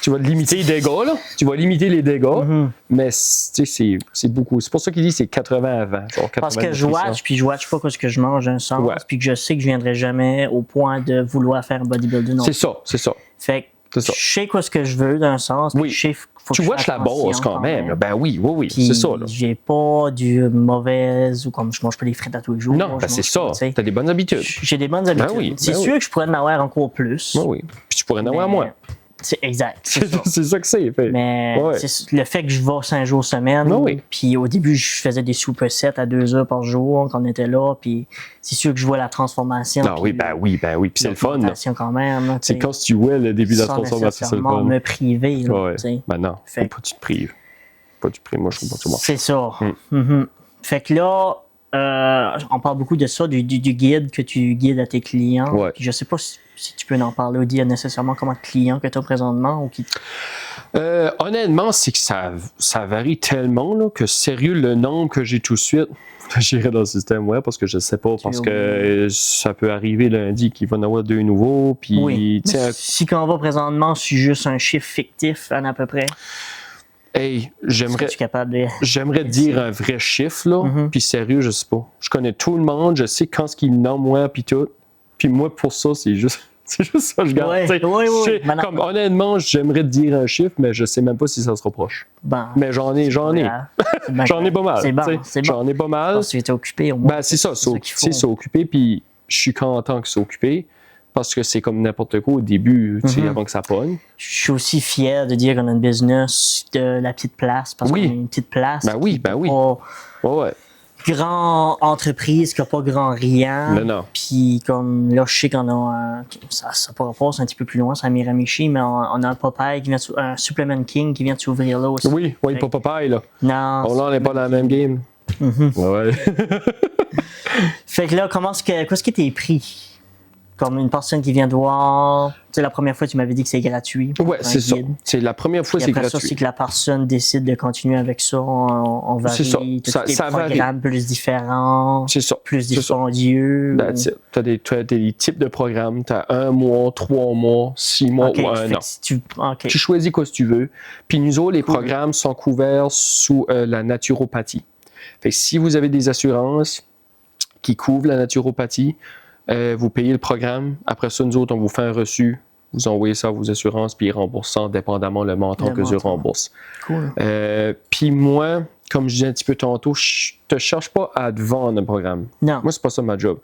tu vas limiter les dégâts, là. Tu vas limiter les dégâts, mais c'est beaucoup. C'est pour ça qu'il dit c'est 80 à 20. Genre 80 parce que je watch, puis je watch pas ce que je mange un sens, puis que je sais que je viendrai jamais au point de vouloir faire un bodybuilding. C'est ça. Fait que je sais ce que je veux d'un sens, puis je sais tu watches la base quand même. Ben oui, puis c'est ça. Là. J'ai pas du mauvaise ou comme je mange pas des frites à tous les jours. Non, c'est ça. T'as des bonnes habitudes. J'ai des bonnes habitudes. C'est sûr que je pourrais en avoir encore plus. Ben oui. Puis tu pourrais en avoir moins. C'est exact. C'est ça que c'est. Fait. Mais le fait que je vais 5 jours semaine, puis au début, je faisais des supersets à 2 heures par jour quand on était là, puis c'est sûr que je vois la transformation. Ah oui, ben oui. Puis c'est le fun. Quand même. C'est quand tu vois le début de la transformation, c'est le fun. Me priver. Là, ben non, faut pas que tu te prives. Pas du prix, moi je trouve pas que c'est bon. C'est ça. Fait que là, on parle beaucoup de ça, du guide que tu guides à tes clients. Ouais. Puis je sais pas si tu peux en parler ou dire nécessairement comment de clients que tu as présentement ou qui. Honnêtement, c'est que ça varie tellement là, que sérieux, le nombre que j'ai tout de suite, j'irai dans le système web parce que je sais pas, parce que ça peut arriver lundi qu'il va en avoir 2 nouveaux. Puis, oui. Si quand on va présentement, c'est juste un chiffre fictif à peu près. Hey, j'aimerais dire un vrai chiffre, là. Puis sérieux, je sais pas. Je connais tout le monde, je sais quand ce qu'ils nomment moi, puis tout. Puis moi, pour ça, c'est juste ça que je garde. Comme, honnêtement, j'aimerais te dire un chiffre, mais je sais même pas si ça se reproche. Mais j'en ai. J'en ai pas mal. C'est bon. J'en ai pas mal. Parce que tu es occupé au moins. Ben, c'est ça. C'est occupé, puis je suis content que c'est occupé. Parce que c'est comme n'importe quoi au début, avant que ça pogne. Je suis aussi fier de dire qu'on a une business de la petite place. Parce qu'on a une petite place. Ben oui. Ouais. Grande entreprise qui n'a pas grand rien. Non. Puis comme là, je sais qu'on a ça pourra pas, c'est un petit peu plus loin, c'est à Miramichi, mais on a un Popeye qui vient un Supplement King qui vient de s'ouvrir là aussi. Oui, pas Popeye là. Non. On n'est pas dans la même game. Ouais. Fait que là, qu'est-ce qui t'es pris? Comme une personne qui vient de voir, tu sais, la première fois, tu m'avais dit que c'est gratuit. Ouais, c'est ça. C'est la première fois, c'est gratuit. Après ça, c'est que la personne décide de continuer avec ça, on varie. C'est ça. Ça programmes plus différents. C'est ça. Plus dispendieux. Tu as des types de programmes. Tu as 1 mois, 3 mois, 6 mois ou 1 an. Tu choisis quoi si tu veux. Puis nous autres, les programmes sont couverts sous la naturopathie. Fait que si vous avez des assurances qui couvrent la naturopathie, vous payez le programme. Après ça, nous autres, on vous fait un reçu. Vous envoyez ça à vos assurances, puis ils remboursent ça dépendamment le montant que je rembourse. Cool. Puis moi, comme je disais un petit peu tantôt, je te cherche pas à te vendre un programme. Non. Moi, c'est pas ça ma job.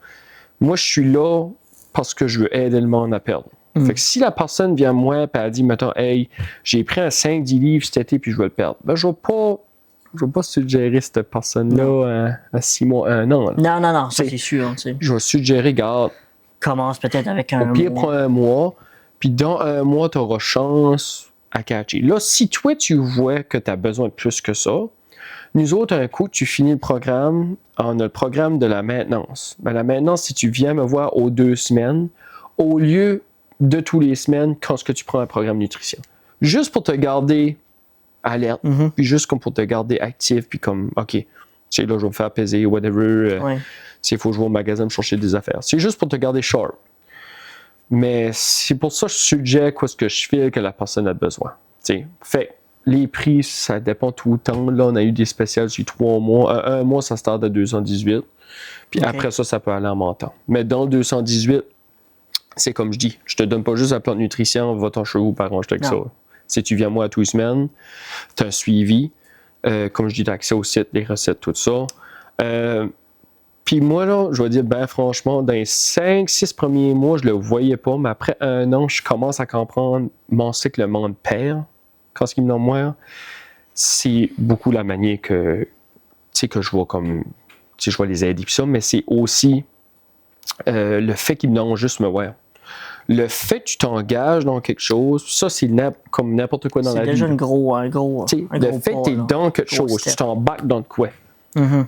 Moi, je suis là parce que je veux aider le monde à perdre. Fait que si la personne vient à moi et elle dit, mettons, hey, j'ai pris un 5-10 livres cet été puis je veux le perdre, ben je vais pas suggérer cette personne-là à 6 mois, 1 an. Là. Non, ça c'est sûr. Je vais suggérer, regarde. Commence peut-être avec un mois. Au pire, prends 1 mois, puis dans 1 mois, tu auras chance à catcher. Là, si toi, tu vois que tu as besoin de plus que ça, nous autres, un coup, tu finis le programme, on a le programme de la maintenance. Ben, la maintenance, si tu viens me voir aux 2 semaines, au lieu de tous les semaines, quand est-ce que tu prends un programme nutrition. Juste pour te garder alerte, puis juste comme pour te garder actif, puis comme, OK, tu sais, là, je vais me faire peser, whatever, il faut que je vais au magasin me chercher des affaires. C'est juste pour te garder sharp. Mais c'est pour ça que je suggère quoi ce que je fais que la personne a besoin. T'sais. Fait les prix, ça dépend tout le temps. Là, on a eu des spéciales sur 3 mois. 1 mois, ça start à 218. Puis après ça peut aller en montant. Mais dans le 218, c'est comme je dis, je te donne pas juste la plante nutrition, va-t'en chez vous, arrange-toi avec ça. Si tu viens moi à tous les semaines, tu as un suivi. Comme je dis, tu as accès au site, les recettes, tout ça. Puis moi, là, je vais dire, ben franchement, dans les 5-6 premiers mois, je le voyais pas, mais après 1 an, je commence à comprendre mon cycle le monde perd. Quand ce qui me nomme moi, c'est beaucoup la manière que je vois comme, je vois les aider, puis ça, mais c'est aussi le fait qu'ils me donnent juste me voir. Le fait que tu t'engages dans quelque chose, ça, c'est comme n'importe quoi dans la vie. C'est déjà un gros le fait que tu es dans quelque chose, tu t'embarques dans de quoi.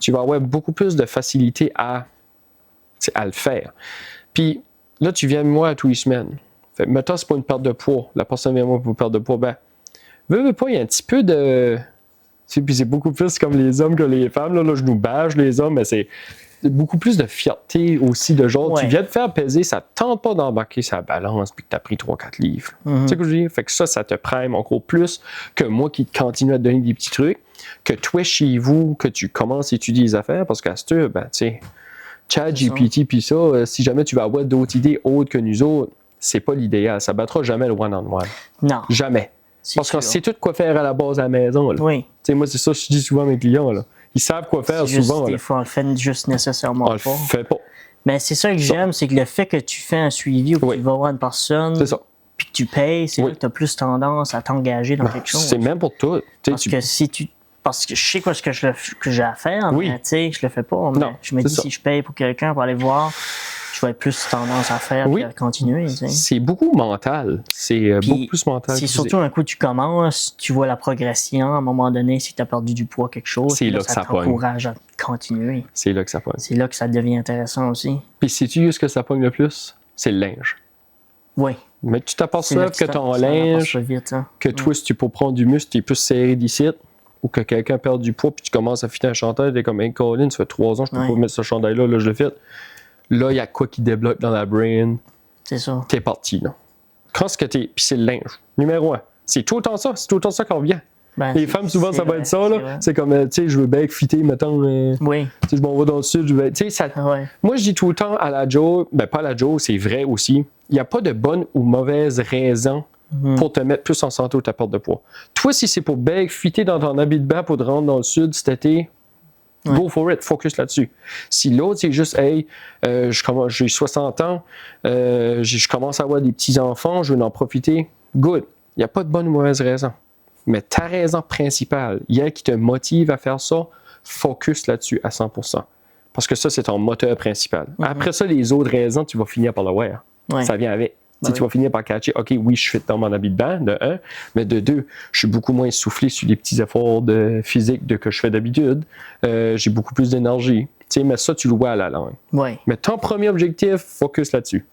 Tu vas avoir beaucoup plus de facilité à le faire. Puis là, tu viens de moi à tous les semaines. Fait, mettons, c'est pas une perte de poids. La personne vient à moi pour perdre de poids. Ben, veux pas, il y a un petit peu de... Puis c'est beaucoup plus comme les hommes que les femmes. Là je nous bâche les hommes, mais c'est... beaucoup plus de fierté aussi, de genre, Ouais. tu viens de faire peser, ça te tente pas d'embarquer sa balance puis que tu as pris 3-4 livres. Tu sais ce que je veux dire? Fait que ça te prime encore plus que moi qui continue à te donner des petits trucs, que toi, chez vous, que tu commences à étudier les affaires, parce qu'à ce temps, ben, tu sais, ChatGPT puis ça, si jamais tu vas avoir d'autres idées autres que nous autres, c'est pas l'idéal. Ça battra jamais le one-on-one. Non. Jamais. Parce qu'on sait tout quoi faire à la base à la maison. Là. Oui. Tu sais, moi, c'est ça que je dis souvent à mes clients. Là. Ils savent quoi faire Juste, souvent. des Là. fois, on le fait juste nécessairement On le pas. fait pas. Mais c'est ça que j'aime, c'est que le fait que tu fais un suivi ou que Oui. tu vas voir une personne, C'est ça. puis que tu payes, c'est Oui. là que tu as plus tendance à t'engager dans quelque chose. C'est même pour tout. Tu sais, Parce que je sais quoi ce que j'ai à faire, Oui. mais tu sais, je le fais pas. Mais Non, je me c'est dis, ça. si je paye pour quelqu'un pour aller voir, je vais être plus tendance à faire Oui. que à continuer. Tu sais. c'est beaucoup mental. C'est Puis, beaucoup plus mental. C'est que surtout un coup tu commences, tu vois la progression, à un moment donné, si tu as perdu du poids, quelque chose, C'est puis là que ça pogne. t'encourage à continuer. C'est là que ça pogne. C'est là que ça devient intéressant aussi. Puis sais-tu ce que ça pogne le plus? C'est le linge. Oui. Mais tu C'est là t'aperçois que ton ça linge, aperçoit vite, hein. que toi, si tu peux prendre du muscle, tu es plus serré d'ici, ou que quelqu'un perd du poids, puis tu commences à fitter un chandail, tu es comme, hey, Colin, ça fait 3 ans, je peux Ouais. pas mettre ce chandail-là, là, je le fais. Là, il y a quoi qui débloque dans la brain? C'est ça. T'es parti, là. Quand ce que t'es. Puis c'est le linge. Numéro 1. C'est tout le temps ça. C'est tout le temps ça qu'on revient. Ben, Les femmes, souvent, ça va vrai, être ça, c'est là. vrai. C'est comme, tu sais, je veux bien fitter, mettons, Oui. tu sais, je m'en vais dans le sud, je vais. Tu sais, ça. Ouais. Moi, je dis tout le temps à la Joe, ben pas à la Joe, c'est vrai aussi. Il n'y a pas de bonne ou mauvaise raison pour te mettre plus en santé ou ta perte de poids. Toi, si c'est pour bien fitter dans ton habit de bain pour te rendre dans le sud cet été, go for it, focus là-dessus. Si l'autre, c'est juste, hey, j'ai 60 ans, je commence à avoir des petits-enfants, je veux en profiter, good. Il n'y a pas de bonne ou mauvaise raison. Mais ta raison principale, il y a qui te motive à faire ça, focus là-dessus à 100%. Parce que ça, c'est ton moteur principal. Après ça, les autres raisons, tu vas finir par le voir. Ouais. Ça vient avec. Tu sais, Oui. tu vas finir par catcher, OK, oui, je suis dans mon habit de bain, de 1, mais de 2, je suis beaucoup moins essoufflé sur les petits efforts physiques que je fais d'habitude. J'ai beaucoup plus d'énergie. Tu sais, mais ça, tu le vois à la langue. Oui. Mais ton premier objectif, focus là-dessus.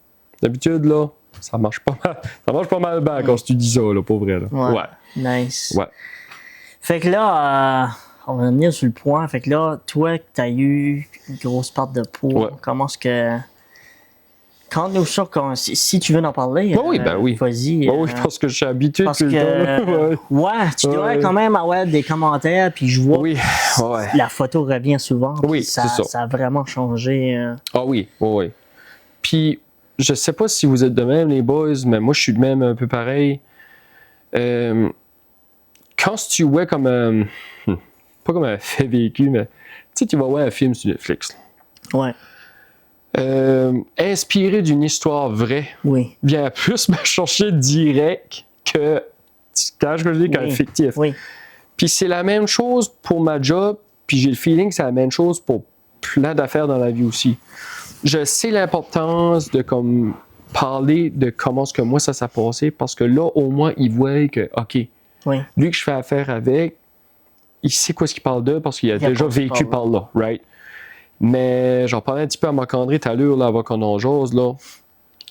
D'habitude, là, ça marche pas mal. Ça marche pas mal bien quand tu dis ça, là, pour vrai. Là. Ouais. Nice. Ouais. Fait que là, on va venir sur le point. Fait que là, toi, tu as eu une grosse perte de poids. Ouais. Comment est-ce que. Quand-nous ça, si tu veux en parler, Oui, ben oui. vas-y. Oui, parce que je suis habitué parce tout le que, temps. ouais, tu dois Ouais. quand même avoir des commentaires, puis je vois Oui, ouais. la photo revient souvent. puis Oui, ça, c'est ça. ça a vraiment changé. Ah oui, oui. Puis, je sais pas si vous êtes de même, les boys, mais moi, je suis de même un peu pareil. Quand tu vois comme un. Pas comme un fait vécu, mais. Tu sais, tu vas voir un film sur Netflix. Ouais, Inspiré d'une histoire vraie, oui, vient plus me chercher direct que. Quand je dis qu'un Oui. fictif. oui, Puis c'est la même chose pour ma job, puis j'ai le feeling que c'est la même chose pour plein d'affaires dans la vie aussi. Je sais l'importance de comme parler de comment ce que moi ça s'est passé, parce que là, au moins, ils voient que, OK, oui, lui que je fais affaire avec, il sait quoi ce qu'il parle d'eux parce qu'il a Il a déjà passé vécu par par là, right? Mais j'en parlais un petit peu à Marc-André tout à l'heure, là, avant qu'on en jase, là.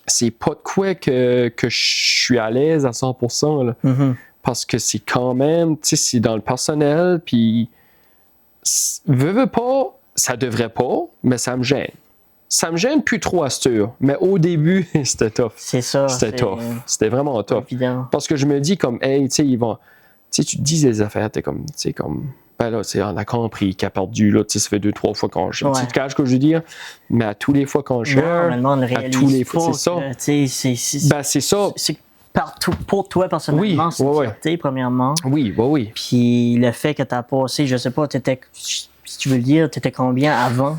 C'est pas de quoi que je suis à l'aise à 100%, là. mhm, Parce que c'est quand même, tu sais, c'est dans le personnel, puis veux pas, ça devrait pas, mais ça me gêne. Ça me gêne plus trop à cette heure, mais au début, c'était tough. c'est ça. C'était tough. C'était vraiment tough. Évident. Parce que je me dis comme, hey, tu sais, ils vont, tu sais, tu te dis des affaires, t'es comme, tu sais, comme, ben là, tu sais, on a compris qu'il a perdu, là, tu sais, ça fait 2-3 fois qu'on cherche. Ouais. Tu te caches ce que je veux dire, mais à tous les fois qu'on Non, cherche, mais le monde à réalise tous les fois, pas c'est ça. que, tu sais, Ben, c'est ça. c'est partout pour toi personnellement, Oui, c'est une ouais, ouais. fierté, premièrement. Oui, oui, oui. Puis le fait que tu as passé, je sais pas, si tu veux le dire, tu étais combien avant,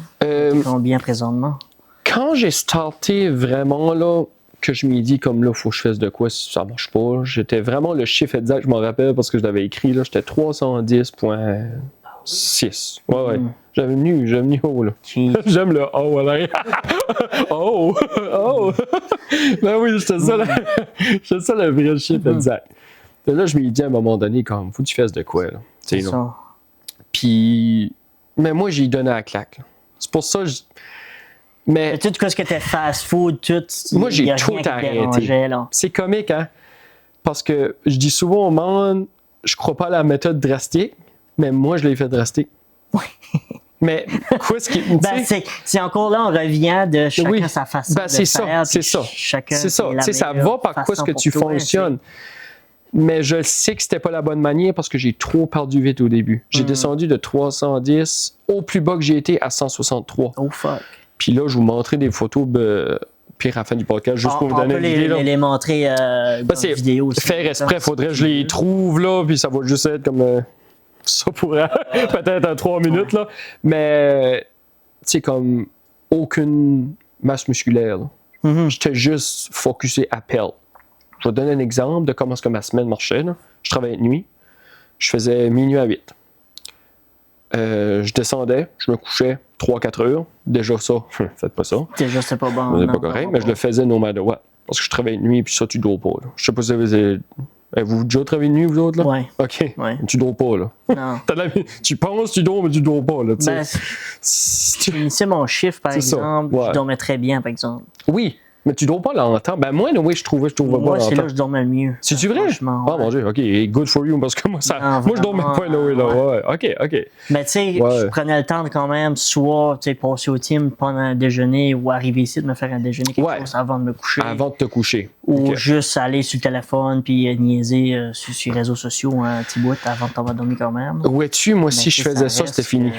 combien présentement? Quand j'ai starté vraiment, là, que je m'y dis comme là, faut que je fasse de quoi si ça marche pas, j'étais vraiment le chiffre exact, je m'en rappelle parce que je l'avais écrit, là, j'étais 310.6. Ouais, ouais. J'avais venu haut, là. Puis, J'aime le oh, là. Oh! Oh! Ben oui, j'étais ça, le vrai chiffre exact. Et là, je m'y dis à un moment donné, comme, faut que tu fasses de quoi, là. c'est Tu sais, là. ça. Puis, mais moi, j'ai donné à la claque, là. C'est pour ça que mais Tout ce que t'es fast food, tout. Moi, j'ai y a tout rien qui te arrêté. dérangeait, là. c'est comique, hein? Parce que je dis souvent au monde, je crois pas à la méthode drastique, mais moi, je l'ai fait drastique. Mais quoi ce qui. Ben, c'est encore là, on revient de chacun sa façon de c'est faire. C'est ça. Chacun C'est ça. Ça va par quoi ce que tu fonctionnes. Mais je sais que c'était pas la bonne manière parce que j'ai trop perdu vite au début. J'ai descendu de 310 au plus bas que j'ai été à 163. Oh fuck. Puis là, je vous montrer des photos pire à la fin du podcast, juste pour vous donner une idée. On peut les montrer dans la vidéo. Faire exprès, faudrait que je les trouve là, puis ça va juste être comme ça pourrait peut-être en 3 minutes, là. Mais, tu sais, comme aucune masse musculaire. J'étais juste focusé à perdre. Je vais te donner un exemple de comment est-ce que ma semaine marchait. Là. Je travaillais de nuit. Je faisais minuit à 8. Je descendais, je me couchais 3-4 heures. Déjà ça, faites pas ça. Déjà, c'est pas bon. C'est pas correct, mais je le faisais no matter what. Parce que je travaillais de nuit et puis ça, tu dors pas. Là. Je sais pas si vous avez déjà travaillé de nuit, vous autres? Là? Ouais. OK. Ouais. Tu dors pas, là. Non. Tu penses, tu dors, mais tu dors pas, là. Ben, c'est mon chiffre, par exemple. Je dormais très bien, par exemple. Oui. Mais tu dors pas longtemps. Ben moi, oui, je trouvais pas longtemps. Moi, c'est là que je dormais le mieux. C'est-tu vrai? Ah, mon Dieu, OK. Good for you, parce que moi, moi je dormais pas là. Ouais. OK. Mais tu sais, je prenais le temps de quand même, soit passer au team pendant un déjeuner ou arriver ici de me faire un déjeuner quelque chose avant de me coucher. Avant de te coucher. Ou juste aller sur le téléphone puis niaiser sur les réseaux sociaux un petit bout avant de t'avoir dormi quand même. Ouais, moi, si je faisais ça, c'était fini.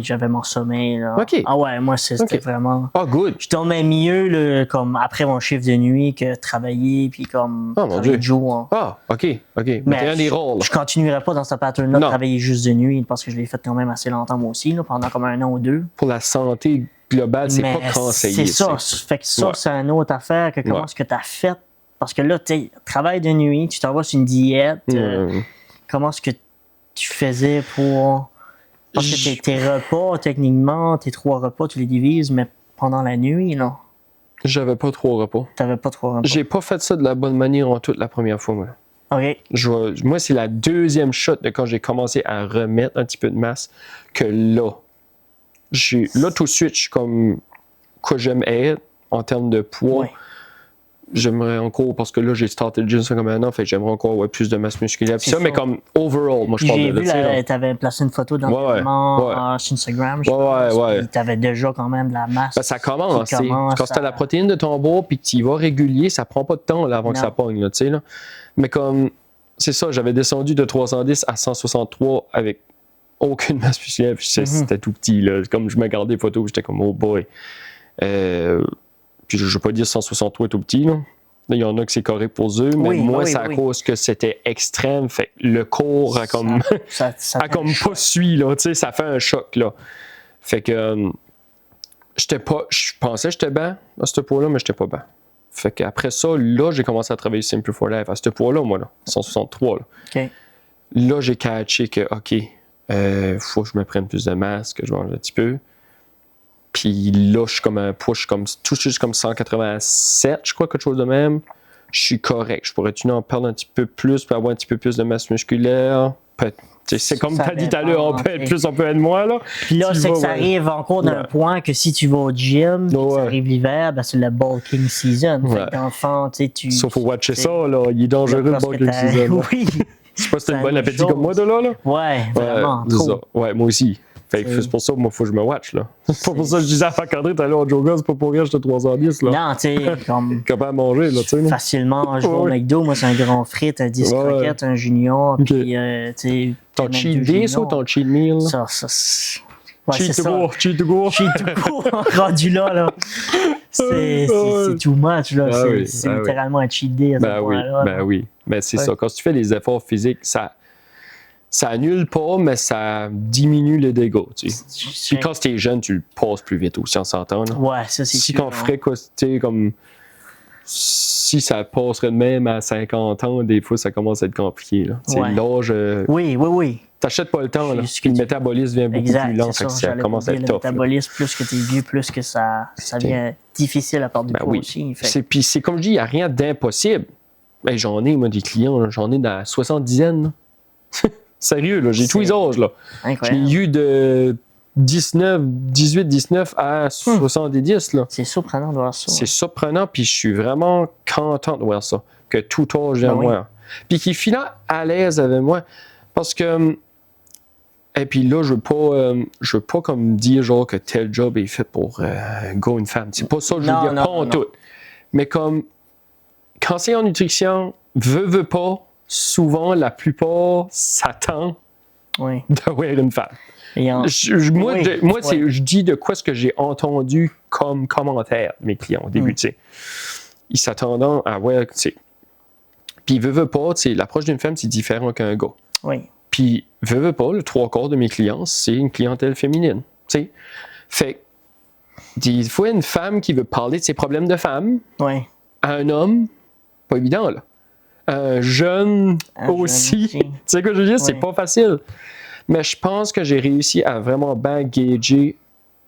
J'avais mon sommeil. Là. OK. Ah ouais, moi, c'était vraiment... Ah, good. Je dormais mieux comme après mon chiffre de nuit que travailler puis comme travailler de jour. Ah, OK. Mais des rôles. Je continuerai pas dans ce pattern-là de travailler juste de nuit parce que je l'ai fait quand même assez longtemps moi aussi, là, pendant comme 1 an ou 2. Pour la santé globale, c'est pas conseillé. C'est ça. Fait que ça, c'est une autre affaire que comment est-ce que tu as fait. Parce que là, tu travailles de nuit, tu t'en vas sur une diète. Comment est-ce que tu faisais pour... Parce que tes repas, techniquement, tes 3 repas, tu les divises, mais pendant la nuit, là. J'avais pas 3 repas. T'avais pas 3 repas. J'ai pas fait ça de la bonne manière en toute la première fois, moi. OK. Moi, c'est la deuxième shot de quand j'ai commencé à remettre un petit peu de masse que là. Là, tout de suite, je suis comme quoi j'aime être en termes de poids. Ouais. J'aimerais encore, parce que là, j'ai starté le gym comme un an, fait que j'aimerais encore plus de masse musculaire. Puis ça, mais comme overall, moi, je parle de ça. J'ai vu, t'avais placé une photo d'entraînement sur Instagram, je pense. T'avais déjà quand même de la masse. Ben, ça commence. Quand t'as la protéine de ton bord puis que tu y vas régulier, ça prend pas de temps là, avant que ça pogne. Là, là. Mais comme, c'est ça, j'avais descendu de 310 à 163 avec aucune masse musculaire. Puis c'était tout petit. Là. Comme je me regardais les photos, j'étais comme, oh boy. Puis je ne veux pas dire 163 est tout petit. Là, il y en a que c'est correct pour eux, mais moi, c'est à cause que c'était extrême. Fait que le corps a comme, a comme pas suivi, là, ça fait un choc. Là. Fait que je pensais que j'étais bien à ce poids-là, mais j'étais pas bien. Fait qu'après ça, là, j'ai commencé à travailler Simple for Life à ce poids-là, moi, là, 163. Là, là j'ai catché que, OK, faut que je me prenne plus de masse, que je mange un petit peu. Puis là, je suis comme un poids, tout juste comme 187, je crois, quelque chose de même. Je suis correct. Je pourrais en perdre un petit peu plus pour avoir un petit peu plus de masse musculaire. C'est comme tu as dit tout à l'heure, on peut être plus, on peut être moins. Là. Puis là, c'est que ça arrive encore d'un point que si tu vas au gym, ça arrive l'hiver, ben c'est le bulking season. Fait que dans le fond, tu... Sauf faut watcher ça, là. Il est dangereux le bulking season. Oui. C'est pas si t'as une bonne appétit comme moi de là. Ouais, vraiment. Ouais, moi aussi. Fait que c'est pour ça, moi, faut que je me watch, là. C'est pas pour ça que je disais à Marc-André, t'es allé au Joga, c'est pas pour rien, j'étais 310, là. Non, tu sais, comme. Capable de manger, là, tu sais. Facilement, je vais au McDo, moi, c'est un grand frites, 10 croquettes, un junior, puis, tu sais. Ton cheat day, ça, ou ton cheat meal? Ça. Ouais, cheat to go. Cheat to go, rendu là. C'est too much, là. C'est littéralement un cheat day à ce point-là. Ben oui. Mais c'est ça. Quand tu fais les efforts physiques, ça annule pas, mais ça diminue les dégâts. Tu sais. Puis quand t'es jeune, tu le passes plus vite aussi, on s'entend. Là. Ouais, ça c'est sûr. Si on ferait quoi, tu sais, comme. Si ça passerait de même à 50 ans, des fois, ça commence à être compliqué. Là. L'âge. Oui. T'achètes pas le temps, là. Puis le métabolisme vient beaucoup plus lent, ça commence à être tough. Le métabolisme, plus que t'es vieux, plus que ça devient difficile à part du poids aussi. Puis c'est comme je dis, il n'y a rien d'impossible. Ben, j'en ai, moi, des clients, là, j'en ai dans la 70. Sérieux, là, j'ai tous les âges. Là. Incroyable. J'ai eu de 18, 19 à 70. Là. C'est surprenant de voir ça. C'est surprenant, puis je suis vraiment content de voir ça. Que tout âge vient moi. Puis qu'il finit à l'aise avec moi. Parce que Et puis là, je veux pas comme dire genre que tel job est fait pour un gars ou une femme. C'est pas ça que je veux dire, pas en tout. Mais comme, quand c'est en nutrition, veut pas, souvent, la plupart s'attendent d'avoir une femme. Je dis de quoi ce que j'ai entendu comme commentaire de mes clients au début, tu sais. Ils s'attendent à ouais, tu sais. Puis veut pas, tu sais, l'approche d'une femme, c'est différent qu'un gars. Oui. Puis veut pas, le 3/4 de mes clients, c'est une clientèle féminine, tu sais. Fait des fois, une femme qui veut parler de ses problèmes de femme à un homme, pas évident, là. Un jeune aussi. Tu sais quoi je veux dire? C'est pas facile. Mais je pense que j'ai réussi à vraiment bien gager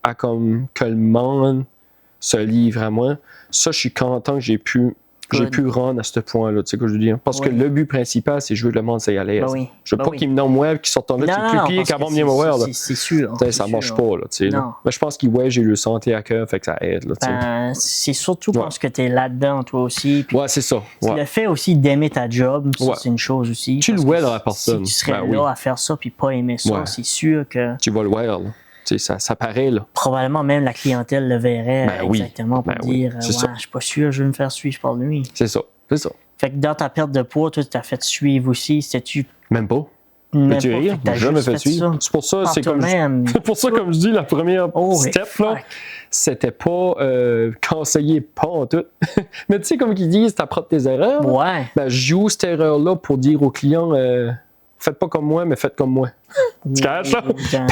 à comme que le monde se livre à moi. Ça, je suis content que j'ai pu rendre à ce point-là, tu sais quoi je veux dire? Parce que le but principal, c'est que je veux que le monde s'y à l'aise. Je veux pas qu'ils me nomment moi, qu'ils sortent là, c'est plus pire qu'avant de venir me voir. C'est sûr. Ça marche pas, là, tu sais. Mais je pense que j'ai le santé à cœur, fait que ça aide, là, c'est surtout parce que t'es là-dedans, toi aussi. Ouais, c'est ça. Le fait aussi d'aimer ta job, ça, c'est une chose aussi. Tu le vois dans la personne. Si tu serais là à faire ça puis pas aimer ça, c'est sûr que... Tu vas le voir, là. Ça paraît, là. Probablement même la clientèle le verrait exactement pour dire je suis pas sûr, je vais me faire suivre par lui. C'est ça. Fait que dans ta perte de poids, toi, tu t'as fait suivre aussi. C'était-tu. Même pas. Peux-tu rire? J'ai jamais fait suivre. C'est pour ça, comme je dis, la première step, là, c'était pas conseillé pas en tout. Mais tu sais, comme ils disent, t'apprends tes erreurs. Ouais. Ben, je joue cette erreur-là pour dire aux clients, faites pas comme moi, mais faites comme moi. Tu caches, là?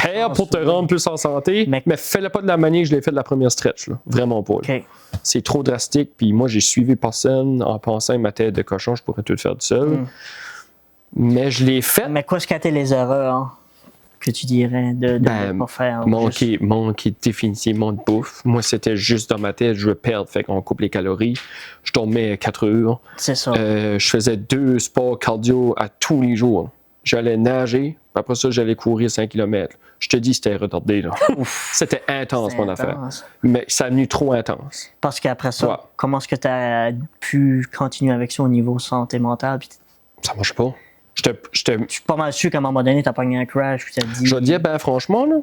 Perds pour te rendre plus en santé, mais fais-le pas de la manière que je l'ai fait de la première stretch, là. Vraiment pas. C'est trop drastique, puis moi, j'ai suivi personne en pensant ma tête de cochon, je pourrais tout faire tout seul. Mais je l'ai fait. Mais quoi, ce qu'étaient les erreurs que tu dirais de ne pas faire? Manquer définitivement de bouffe. Moi, c'était juste dans ma tête, je veux perdre, fait qu'on coupe les calories. Je dormais 4 heures. C'est ça. Je faisais 2 sports cardio à tous les jours. J'allais nager, après ça, j'allais courir 5 km. Je te dis, c'était retardé, là. C'était intense, mon affaire. Mais ça a venu trop intense. Parce qu'après ça, comment est-ce que tu as pu continuer avec ça au niveau santé mentale? Ça marche pas. Je suis pas mal sûr qu'à un moment donné, tu as pogné un crash, puis tu as dit... Je dis, franchement, là,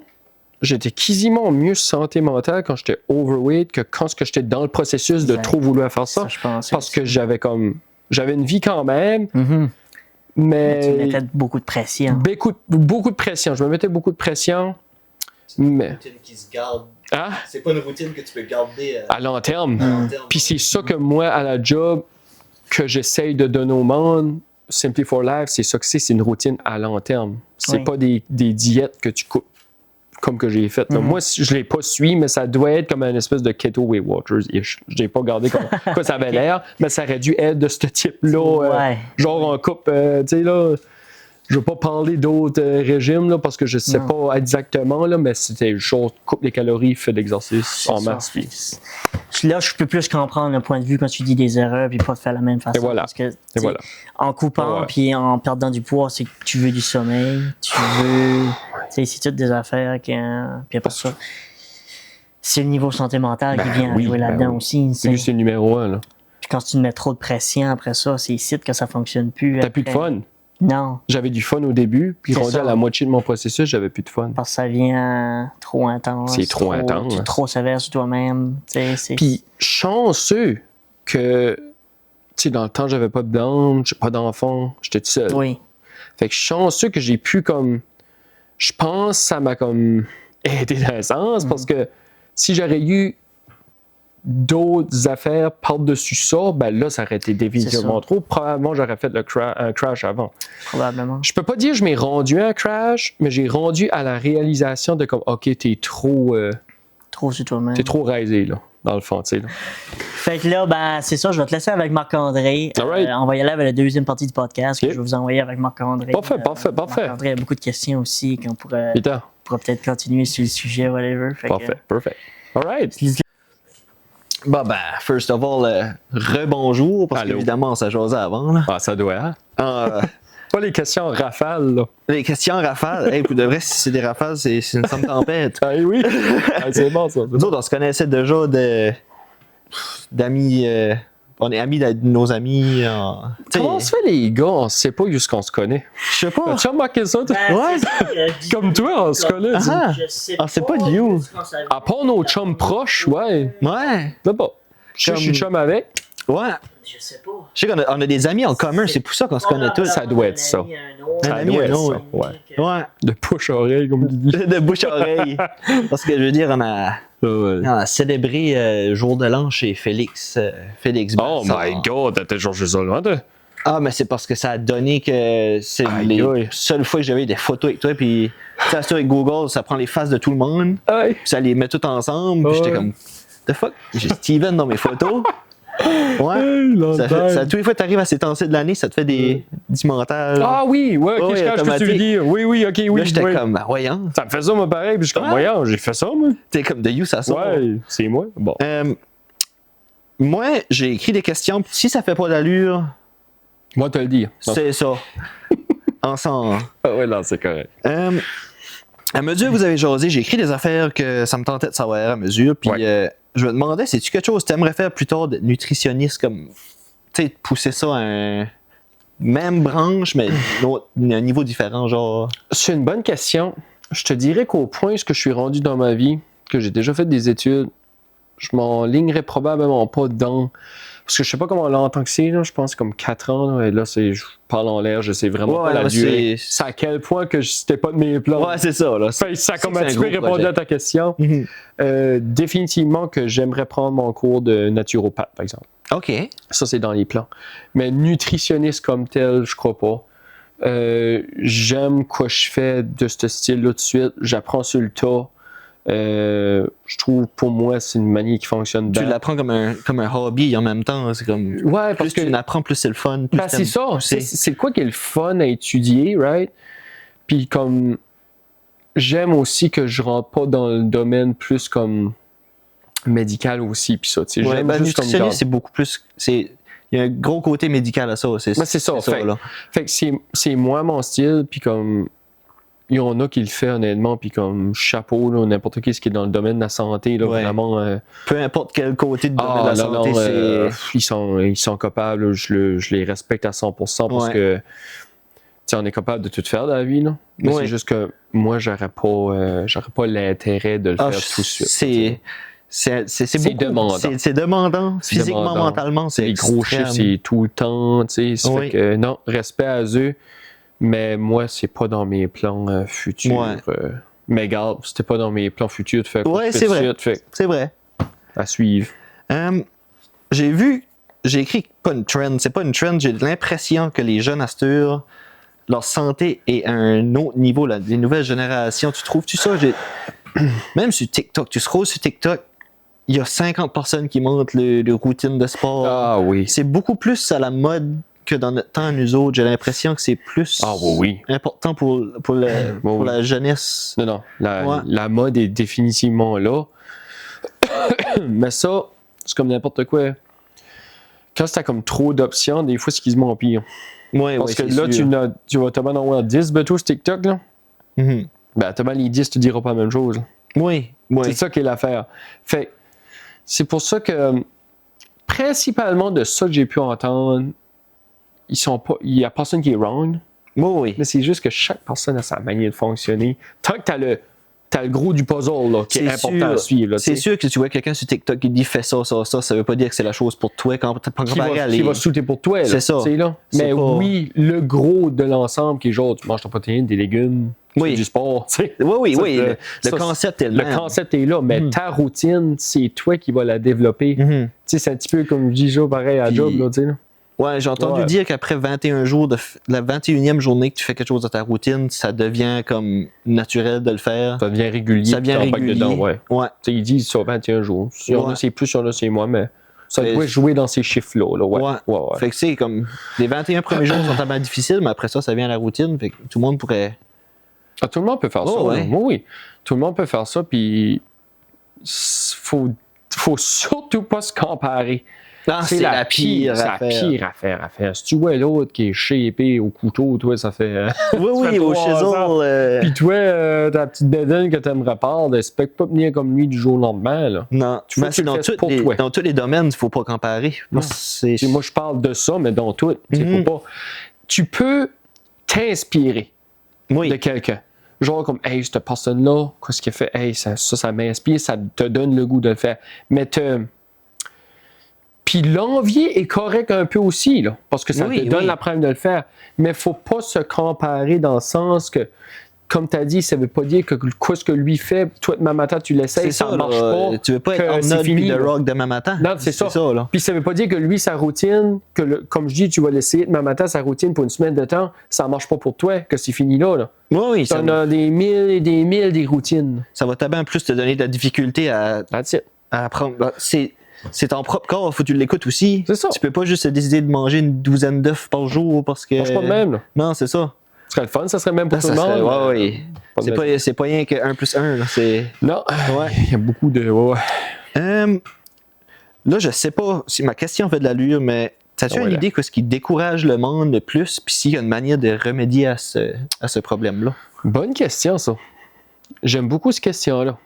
j'étais quasiment mieux santé mentale quand j'étais overweight que quand j'étais dans le processus de trop vouloir faire ça. Parce que j'avais une vie quand même, mais tu mettais beaucoup de pression. Beaucoup de pression. Je me mettais beaucoup de pression. C'est pas une routine qui se garde. C'est pas une routine que tu peux garder à long terme. Puis c'est ça que moi, à la job, que j'essaye de donner au monde, Simply for Life, c'est ça que c'est une routine à long terme. C'est pas des diètes que tu coupes comme que j'ai fait. Moi, je l'ai pas suivi, mais ça doit être comme une espèce de keto Weight Watchers-ish. Je l'ai pas gardé comme quoi ça avait l'air, mais ça aurait dû être de ce type-là. Genre on coupe, tu sais là, je veux pas parler d'autres régimes là, parce que je sais pas exactement, là, mais c'était genre coupe les calories, fais de l'exercice en masse. Là, je peux plus comprendre le point de vue quand tu dis des erreurs puis pas de faire la même façon. Parce que en coupant puis en perdant du poids, c'est que tu veux du sommeil, tu veux. C'est toutes des affaires qui. Puis après ça, c'est le niveau santé mentale qui vient jouer là-dedans aussi. C'est juste le numéro 1. Là. Puis quand tu te mets trop de pression après ça, c'est ici que ça fonctionne plus. T'as plus de fun. Non. J'avais du fun au début, puis rendu à la moitié de mon processus, j'avais plus de fun. Parce que ça vient trop intense. C'est trop intense. Tu es trop sévère sur toi-même. Puis chanceux que, tu sais, dans le temps, j'avais pas de blonde, j'ai pas d'enfant, j'étais tout seul. Oui. Fait que chanceux que j'ai pu comme, je pense que ça m'a comme aidé dans un sens, parce que si j'aurais eu d'autres affaires par-dessus ça, ben là, ça aurait été définitivement trop. Probablement, j'aurais fait un crash avant. Probablement. Je peux pas dire que je m'ai rendu à un crash, mais j'ai rendu à la réalisation de comme, OK, t'es trop... trop sur toi-même. T'es trop rasé, là, dans le fond, tu sais. Fait que là, ben, c'est ça, je vais te laisser avec Marc-André. On va y aller avec la deuxième partie du podcast que je vais vous envoyer avec Marc-André. Parfait. Marc-André a beaucoup de questions aussi qu'on pourrait peut-être continuer sur le sujet, whatever. Parfait. All right. Bon, first of all, rebonjour, parce qu'évidemment, on s'est jasé avant. Là. Ça doit. Pas les questions rafales, là. Les questions rafales, pour de vrai, si c'est des rafales, c'est une somme tempête. Oui, c'est bon, ça. Nous autres, on se connaissait déjà d'amis, on est amis de nos amis. Comment on se fait, les gars? On sait pas jusqu'on se connaît. Je sais pas. Tu as remarqué ça? toi? Ouais. Comme toi, on se connaît. Ah. Je sais Ah, c'est pas de you. À part nos chums proches, ouais. Ouais. Là, pas. Je suis chum avec. Ouais. Je sais pas. Je sais qu'on a des amis en commun, c'est pour ça qu'on se connaît tous. Ça doit être ça. Un ami, doit un être autre. ça, Ouais. De bouche à oreille, comme tu dis. De bouche à oreille. Parce que je veux dire, on a célébré jour de l'an chez Félix. Félix Oh Bassard. my god, t'étais Georges Zola, toi. Ah, mais c'est parce que ça a donné que c'est Aïe, les aïe. seules fois que j'avais des photos avec toi. Puis, tu sais, ça, avec Google, ça prend les faces de tout le monde. Aïe. Puis ça les met toutes ensemble. Puis j'étais Ouais. comme, the fuck? J'ai Steven dans mes photos. Ouais. Hey, Tous les fois que tu arrives à ces temps-ci de l'année, ça te fait des montages. Ah oui, ouais, ok, Ouais, je cache ce que tu veux automatique. dire. Oui, oui, ok, oui. Là, j'étais oui. comme, voyons. Ça me fait ça, moi, pareil, puis je suis comme, Ouais. voyons, j'ai fait ça, moi. T'es comme, de you, ça sort. Ouais, c'est moi. Bon. Moi, j'ai écrit des questions. Si ça fait pas d'allure, Moi, te le dire. c'est ça. Ensemble. Ah ouais, non, c'est correct. À mesure que vous avez jasé, j'ai écrit des affaires que ça me tentait de savoir à mesure. Puis Ouais. je me demandais, c'est-tu quelque chose que tu aimerais faire plus tard de nutritionniste, comme, tu sais, pousser ça à un même branche, mais un niveau différent, genre. C'est une bonne question. Je te dirais qu'au point où je suis rendu dans ma vie, que j'ai déjà fait des études, je m'enlignerais probablement pas dedans. Parce que je sais pas comment longtemps que c'est, là, je pense comme 4 ans, là, et là, je parle en l'air, je sais vraiment Ouais, pas la là, durée. c'est- C'est à quel point que c'était pas de mes plans. Ouais, c'est ça, là. Fait que ça a comme c'est un un petit peu gros répondu projet. à ta question. Mhm. Définitivement que j'aimerais prendre mon cours de naturopathe, par exemple. OK. Ça, c'est dans les plans. Mais nutritionniste comme tel, je crois pas. J'aime quoi je fais de ce style-là tout de suite. J'apprends sur le tas. Je trouve, pour moi, c'est une manie qui fonctionne Tu bien. l'apprends comme un hobby en même temps. C'est comme. Ouais, parce Plus que tu l'apprends, plus c'est le fun. Plus ben, c'est t'aimes ça. pousser. C'est quoi qui est le fun à étudier, right? Puis comme j'aime aussi que je rentre pas dans le domaine plus comme médical aussi, puis ça. Tu sais, Ouais, j'aime ben, juste comme nutritionniste, c'est beaucoup plus. Il y a un gros côté médical à ça. Ben, c'est ça. Fait, là. fait que c'est moi mon style, puis comme il y en a qui le fait honnêtement, puis comme chapeau, là, n'importe qui ce qui est dans le domaine de la santé, là, Ouais. vraiment. Peu importe quel côté du domaine de la santé, ils sont capables, là, je les respecte à 100% parce Ouais. que tu sais, on est capable de tout faire dans la vie, là. Mais Ouais. c'est juste que moi, j'aurais pas l'intérêt de le faire tout de suite. C'est beaucoup demandant. C'est demandant, C'est physiquement, demandant. mentalement. C'est Les gros extrême. chiffres, c'est tout le temps, tu sais. Ça Oui. fait que non, respect à eux, mais moi, c'est pas dans mes plans futurs. Ouais. Mais garde, c'était pas dans mes plans futurs de faire quoi Ouais, je fais c'est tout de vrai. suite, fait C'est vrai. à suivre. J'ai écrit pas une trend, c'est pas une trend, j'ai l'impression que les jeunes à cette heure, leur santé est à un autre niveau, là, les nouvelles générations. Tu trouves-tu ça? Même sur TikTok, tu scrolles sur TikTok, il y a 50 personnes qui montrent le routine de sport. Ah oui. C'est beaucoup plus à la mode que dans notre temps, nous autres. J'ai l'impression que c'est plus Ah oui. important pour la jeunesse. Non, non. Ouais. La mode est définitivement là. Mais ça, c'est comme n'importe quoi. Quand t'as comme trop d'options, des fois, c'est quasiment pire. Ouais, Parce que c'est là, sûr. tu vas te mettre en avoir 10 bateaux sur TikTok, là. Mhm. Ben, te les 10, tu diras pas la même chose. Oui, oui. C'est ça qui est l'affaire. Fait c'est pour ça que, principalement de ça que j'ai pu entendre, il y a personne qui est wrong, Oui, oui. mais c'est juste que chaque personne a sa manière de fonctionner. Tant que t'as le gros du puzzle, là, qui est C'est important sûr. à suivre. Là, C'est tu sais. sûr que tu vois quelqu'un sur TikTok qui dit fais ça, ça, ça veut pas dire que c'est la chose pour toi quand t'as pas comparé à Qui va shooter pour toi. Là, C'est ça. tu sais, là. C'est Mais pas- oui, le gros de l'ensemble qui est genre, tu manges ta protéine, des légumes, tu Oui. fais du sport. Tu sais. Oui, oui, Ça, oui. Le ça, concept est le Le même. concept est là, mais ta routine, c'est toi qui vas la développer. Tu Mhm. sais, c'est un petit peu comme je dis, Joe, pareil à Puis- job, là, tu sais. Là. Ouais, j'ai entendu Ouais. dire qu'après 21 jours, la 21e journée que tu fais quelque chose de ta routine, ça devient comme naturel de le faire. Ça devient régulier. Ça devient t'embarques régulier. dedans, ouais. Ouais. Tu sais, ils disent sur 21 jours. Si on Ouais. a, c'est plus, si on a, c'est moins, mais ça Mais- doit jouer dans ces chiffres-là. Là. Ouais. Ouais. Ouais. Fait que c'est comme les 21 premiers jours sont tellement difficiles, mais après ça vient à la routine. Fait que tout le monde pourrait. Ah, tout le monde peut faire Oh, ça. ouais. là. Oui, oui. Tout le monde peut faire ça, puis faut surtout pas se comparer. Non, c'est la pire affaire. Si tu vois l'autre qui est shapé au couteau, toi, ça fait. Oui, au chisel. Puis toi, ta petite bédaine que t'aimerais pas, expecte pas venir comme lui du jour au lendemain, là. Non, Tu vois, c'est dans tous les domaines, il ne faut pas comparer. Moi, je parle de ça, mais dans tout. Tu peux t'inspirer de quelqu'un. Genre comme, hey, cette personne-là, qu'est-ce qu'elle fait? Hey, ça m'inspire, ça te donne le goût de le faire. Mais Puis l'envier est correct un peu aussi, là, parce que ça te donne la preuve de le faire. Mais il ne faut pas se comparer dans le sens que, comme tu as dit, ça ne veut pas dire que ce que lui fait, toi, demain matin, tu l'essayes, ça ne marche pas. Tu ne veux pas être Arnold puis The Rock demain matin. Non, c'est ça. Puis ça ne veut pas dire que lui, sa routine, comme je dis, tu vas l'essayer demain matin, sa routine pour une semaine de temps, ça ne marche pas pour toi, que c'est fini là. Oui, tu en as des mille et des mille des routines. Ça va bien plus te donner de la difficulté à apprendre. C'est ton propre corps, il faut que tu l'écoutes aussi. C'est ça. Tu peux pas juste décider de manger une douzaine d'œufs par jour parce que. Mange pas de même, là. Non, c'est ça. Ce serait le fun, ça serait même pour tout le monde. Oui. C'est pas rien que 1 + 1. Là, non, il y a beaucoup de. Là, je sais pas si ma question fait de l'allure, mais as-tu une idée de ce qui décourage le monde le plus, puis s'il y a une manière de remédier à ce problème-là? Bonne question, ça. J'aime beaucoup cette question-là.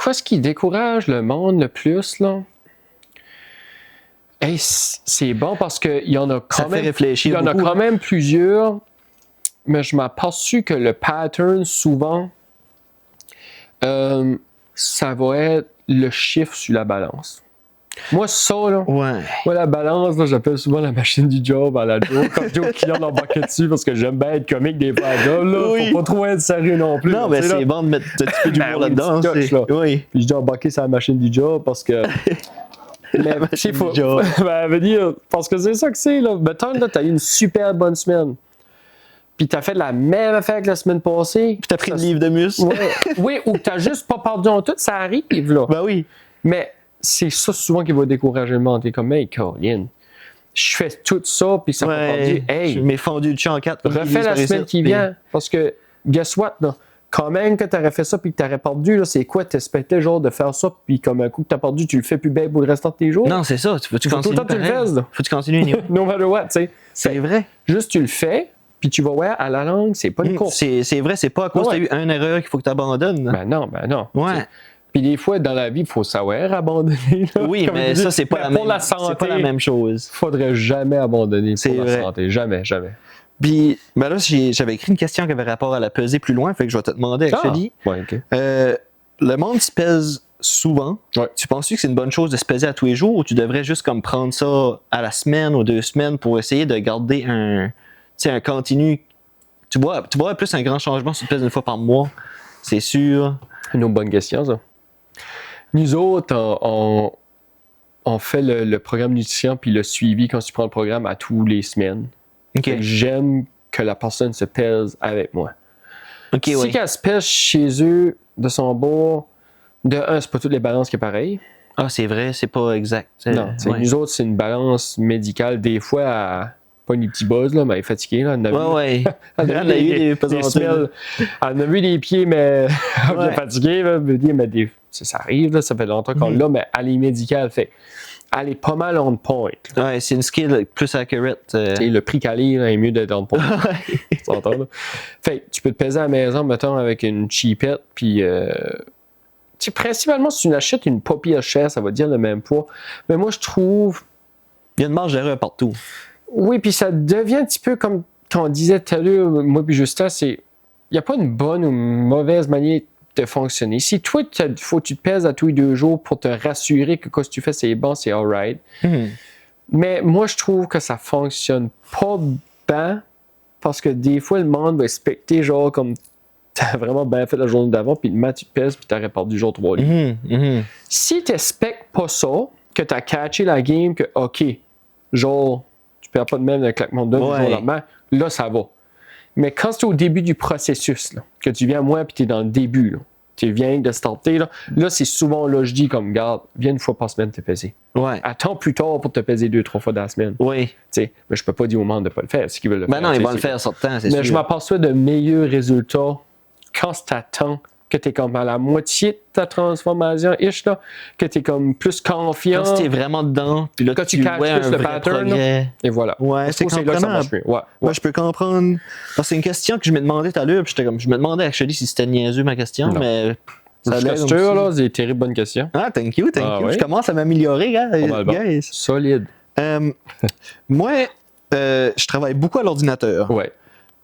Qu'est-ce qui décourage le monde le plus, là? Hey, c'est bon parce qu'il y en a quand même. Réfléchir. Il y en a quand même plusieurs, mais je m'aperçois que le pattern, souvent, ça va être le chiffre sur la balance. Moi, ça, là, moi, la balance, là, j'appelle souvent la machine du job à la job. Quand je dis aux clients d'embarquer dessus, parce que j'aime bien être comique des fois à job, là. Faut pas trop être sérieux non plus. Non, mais c'est bon de mettre un petit peu d'humour là-dedans. Puis je dis embarquer sur la machine du job parce que. Mais il faut. veut dire, parce que c'est ça que c'est, là. Mettons, là, t'as eu une super bonne semaine. Puis t'as fait la même affaire que la semaine passée. Puis t'as pris le livre de muscle. Oui, ou t'as juste pas perdu en tout, ça arrive, là. Ben oui. Mais c'est ça souvent qui va décourager le monde. T'es comme, hey, Colin, je fais tout ça, puis ça m'a perdu. Hey, je m'ai fendu le champ en 4. refais la semaine qui vient. Parce que, guess what, là? Quand même que t'aurais fait ça, puis que t'aurais perdu, là, c'est quoi? T'espérais genre de faire ça, puis comme un coup que t'as perdu, tu le fais plus bien pour le restant de tes jours? Non, c'est ça. Faut que tu continues. Tout le temps, tu le fais, là. Faut que tu continues. No matter what, tu sais. C'est vrai. Juste, tu le fais, puis tu vas voir, à la langue, c'est pas une course. C'est vrai, c'est pas à cause que t'as eu une erreur qu'il faut que tu abandonnes. Ben non. Ouais. Puis des fois, dans la vie, il faut savoir abonner. Là, oui, mais ça, c'est pas, pas la même chose. Il faudrait jamais abandonner pour la santé. Jamais. Puis, ben là, j'avais écrit une question qui avait rapport à la pesée plus loin, fait que je vais te demander, actually. Le monde se pèse souvent. Ouais. Tu penses que c'est une bonne chose de se peser à tous les jours ou tu devrais juste comme prendre ça à la semaine ou 2 semaines pour essayer de garder un continu? Tu vois plus un grand changement si tu te pèses 1 fois par mois, c'est sûr. Une autre bonne question, ça. Nous autres, on fait le programme nutrition puis le suivi quand tu prends le programme à tous les semaines. Okay. J'aime que la personne se pèse avec moi. Okay, si qu'elle se pèse chez eux, de son bord, de un, c'est pas toutes les balances qui est pareil. Ah, c'est vrai, c'est pas exact. Non, nous autres, c'est une balance médicale. Des fois, pas une petite buzz, là, mais elle est fatiguée. Là, elle a eu des semelles. Elle a vu des pieds, mais elle est fatiguée. Là, mais ça arrive, là, ça fait longtemps qu'on l'a, mais elle est médicale. Fait elle est pas mal on point. Ouais, c'est une skill plus accurate. Le prix qu'elle est mieux d'être on point. Tu t'entends, là? Fait tu peux te peser à la maison, mettons, avec une cheapette, puis principalement, si tu achètes une pas pire chère, ça va dire le même poids. Mais moi, je trouve... Il y a une marge d'erreur partout. Oui, puis ça devient un petit peu comme quand on disait tout à l'heure, moi puis Justin, il n'y a pas une bonne ou une mauvaise manière de fonctionner. Si toi, il faut que tu te pèses à tous les 2 jours pour te rassurer que ce que tu fais, c'est bon, c'est all right. Mais moi, je trouve que ça fonctionne pas bien parce que des fois, le monde va expecter genre comme t'as vraiment bien fait la journée d'avant, puis demain, tu te pèses, puis t'aurais perdu genre 3 livres. Si tu n'expectes pas ça, que tu as catché la game, que OK, genre, tu perds pas de même un claquement de doigts du jour au lendemain, là, ça va. Mais quand c'est au début du processus, là, que tu viens à moi, puis tu es dans le début, là, tu viens de starter, là c'est souvent, là, je dis comme, garde, viens 1 fois par semaine te peser. Attends plus tard pour te peser 2-3 fois dans la semaine. Mais je peux pas dire au monde de pas le faire, si qu'ils veulent le faire. Non, ils vont le faire sur le temps, c'est sûr. Mais je m'aperçois de meilleurs résultats quand tu attends que tu es comme à la moitié de ta transformation-ish, là, que tu es comme plus confiant. Quand tu es vraiment dedans, puis là, Quand tu catches vois plus le pattern, progrès. Et voilà. Ouais, c'est là que ça comprenable. marche mieux. Ouais. Moi, je peux comprendre. Parce que c'est une question que je me demandais tout à l'heure, puis j'étais comme, je me demandais actually si c'était niaiseux ma question, Non. mais ça a Je l'air suis comme sûr, si- là, c'est une terrible bonne question. Ah, thank you. Ouais. Je commence à m'améliorer, Probablement. guys. Solide. Moi, je travaille beaucoup à l'ordinateur. Ouais.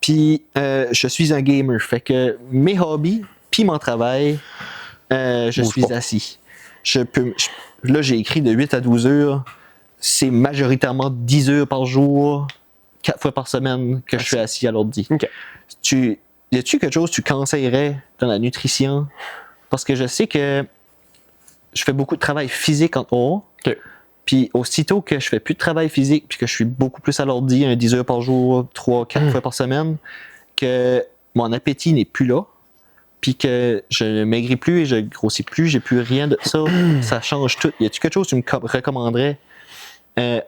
Puis, je suis un gamer. Fait que mes hobbies, puis mon travail, je Bouge suis pas. assis. Là, j'ai écrit de 8 à 12 heures. C'est majoritairement 10 heures par jour, 4 fois par semaine que je suis assis à l'ordi. OK. Y a-tu quelque chose que tu conseillerais dans la nutrition? Parce que je sais que je fais beaucoup de travail physique en haut. OK. Puis aussitôt que je fais plus de travail physique, puis que je suis beaucoup plus à l'ordi, 10 heures par jour, 3-4 fois par semaine, que mon appétit n'est plus là, puis que je ne maigris plus et je grossis plus, j'ai plus rien de ça, ça change tout. Y a-tu quelque chose que tu me recommanderais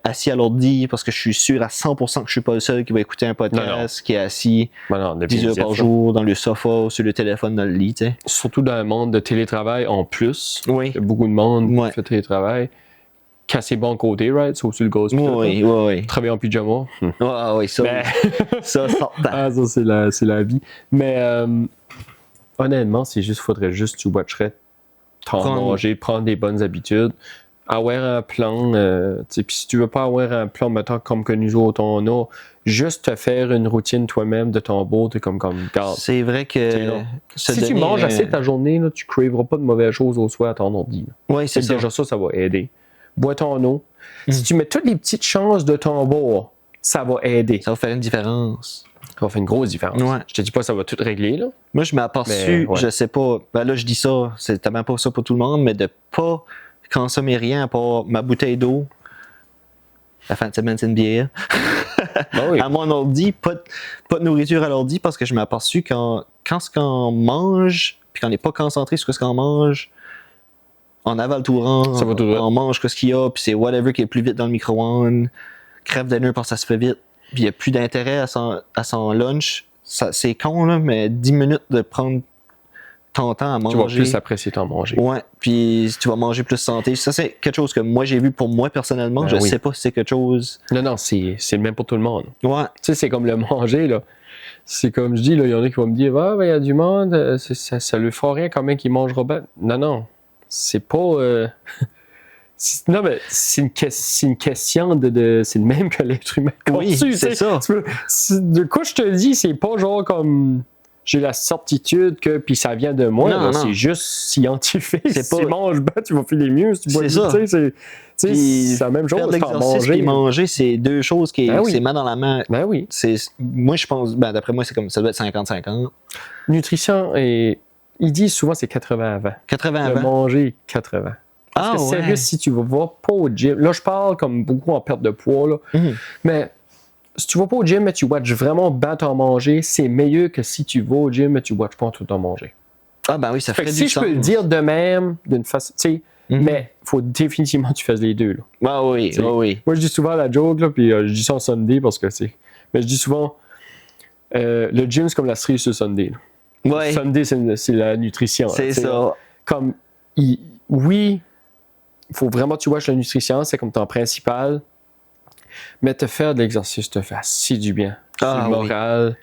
assis à l'ordi, parce que je suis sûr à 100% que je suis pas le seul qui va écouter un podcast, qui est assis Ben non, on a 10 bien heures dit par ça. jour, dans le sofa, ou sur le téléphone, dans le lit, tu sais. Surtout dans le monde de télétravail en plus. Oui. Il y a beaucoup de monde Ouais. qui fait télétravail. Qu'à ses bons côtés, right? Sauf sur le ghost. Oui. Travailler en pyjama. Oui, ça, Mais- ça, sortant. Ah, ça, c'est la vie. Mais honnêtement, faudrait juste que tu watcherais manger, prendre des bonnes habitudes, avoir un plan. Puis si tu veux pas avoir un plan, mettons, comme que nous autres on a, juste te faire une routine toi-même de ton beau, t'es comme garde. C'est vrai que... Si tu manges assez ta journée, là, tu ne craveras pas de mauvaises choses au soir à ton ordi. Oui, c'est ça. Déjà ça va aider. Bois ton eau. Si tu mets toutes les petites chances de ton bord, ça va aider. Ça va faire une différence. Ça va faire une grosse différence. Ouais. Je te dis pas que ça va tout régler, là. Moi, je m'ai aperçu, Mais, ouais. je sais pas, ben là, je dis ça, c'est tellement pas ça pour tout le monde, mais de pas consommer rien à part ma bouteille d'eau. La fin de semaine, c'est une bière. Ben oui. À mon ordi, pas de nourriture à l'ordi, parce que je m'ai aperçu quand ce qu'on mange, puis qu'on n'est pas concentré sur ce qu'on mange, on avale tout rang, Ça va tout droit. on mange ce qu'il y a, puis c'est whatever qui est plus vite dans le micro-ondes, crève de nœud parce que ça se fait vite, puis il n'y a plus d'intérêt à son lunch. C'est con, là, mais 10 minutes de prendre ton temps à Tu manger. vas plus apprécier ton manger. Ouais, puis tu vas manger plus santé. Ça, c'est quelque chose que moi, j'ai vu pour moi personnellement. Ben je oui. sais pas si c'est quelque chose. Non, c'est le même pour tout le monde. Ouais, Tu sais, c'est comme le manger, là. C'est comme je dis, là, il y en a qui vont me dire, ah, ben, il y a du monde, ça lui fera rien quand même qu'il mangera bien. Non, c'est pas. Non, mais c'est une question de. C'est le même que l'être humain. Oui, conçu, c'est tu sais. ça. De quoi je te dis, c'est pas genre comme. J'ai la certitude que puis ça vient de moi. Non, là. non. C'est juste scientifique. C'est Si pas- tu manges bien, tu vas filer mieux. Si tu bois C'est du- ça. tu sais, c'est Puis la même chose. faire de c'est en l'exercice manger. et manger, c'est deux choses qui Ben oui. c'est main dans la main. Ben oui. Moi, je pense, d'après moi, c'est comme ça doit être 50-50. Nutrition, ils disent souvent c'est 80-20. 80 Le avant. manger, 80. Parce que sérieux, si tu vas pas au gym, là je parle comme beaucoup en perte de poids, là, Mhm. mais si tu vas pas au gym mais tu watches vraiment bien ton manger, c'est meilleur que si tu vas au gym mais tu watches pas tout ton manger. Ah, ben oui, ça Fait ferait que du si je sens. peux le dire de même, d'une façon, tu sais, Mhm. mais faut définitivement que tu fasses les deux. Là. Ah oui, C'est- oui. Moi je dis souvent la joke, là, puis je dis ça en Sunday parce que c'est. Mais je dis souvent, le gym c'est comme la cerise sur Sunday. Là. Ouais, Sunday c'est la nutrition. là, c'est tu sais, ça. comme oui, il faut vraiment que tu watches la nutrition, c'est comme ton principal, mais te faire de l'exercice te fait assez du bien. Ah, C'est le moral.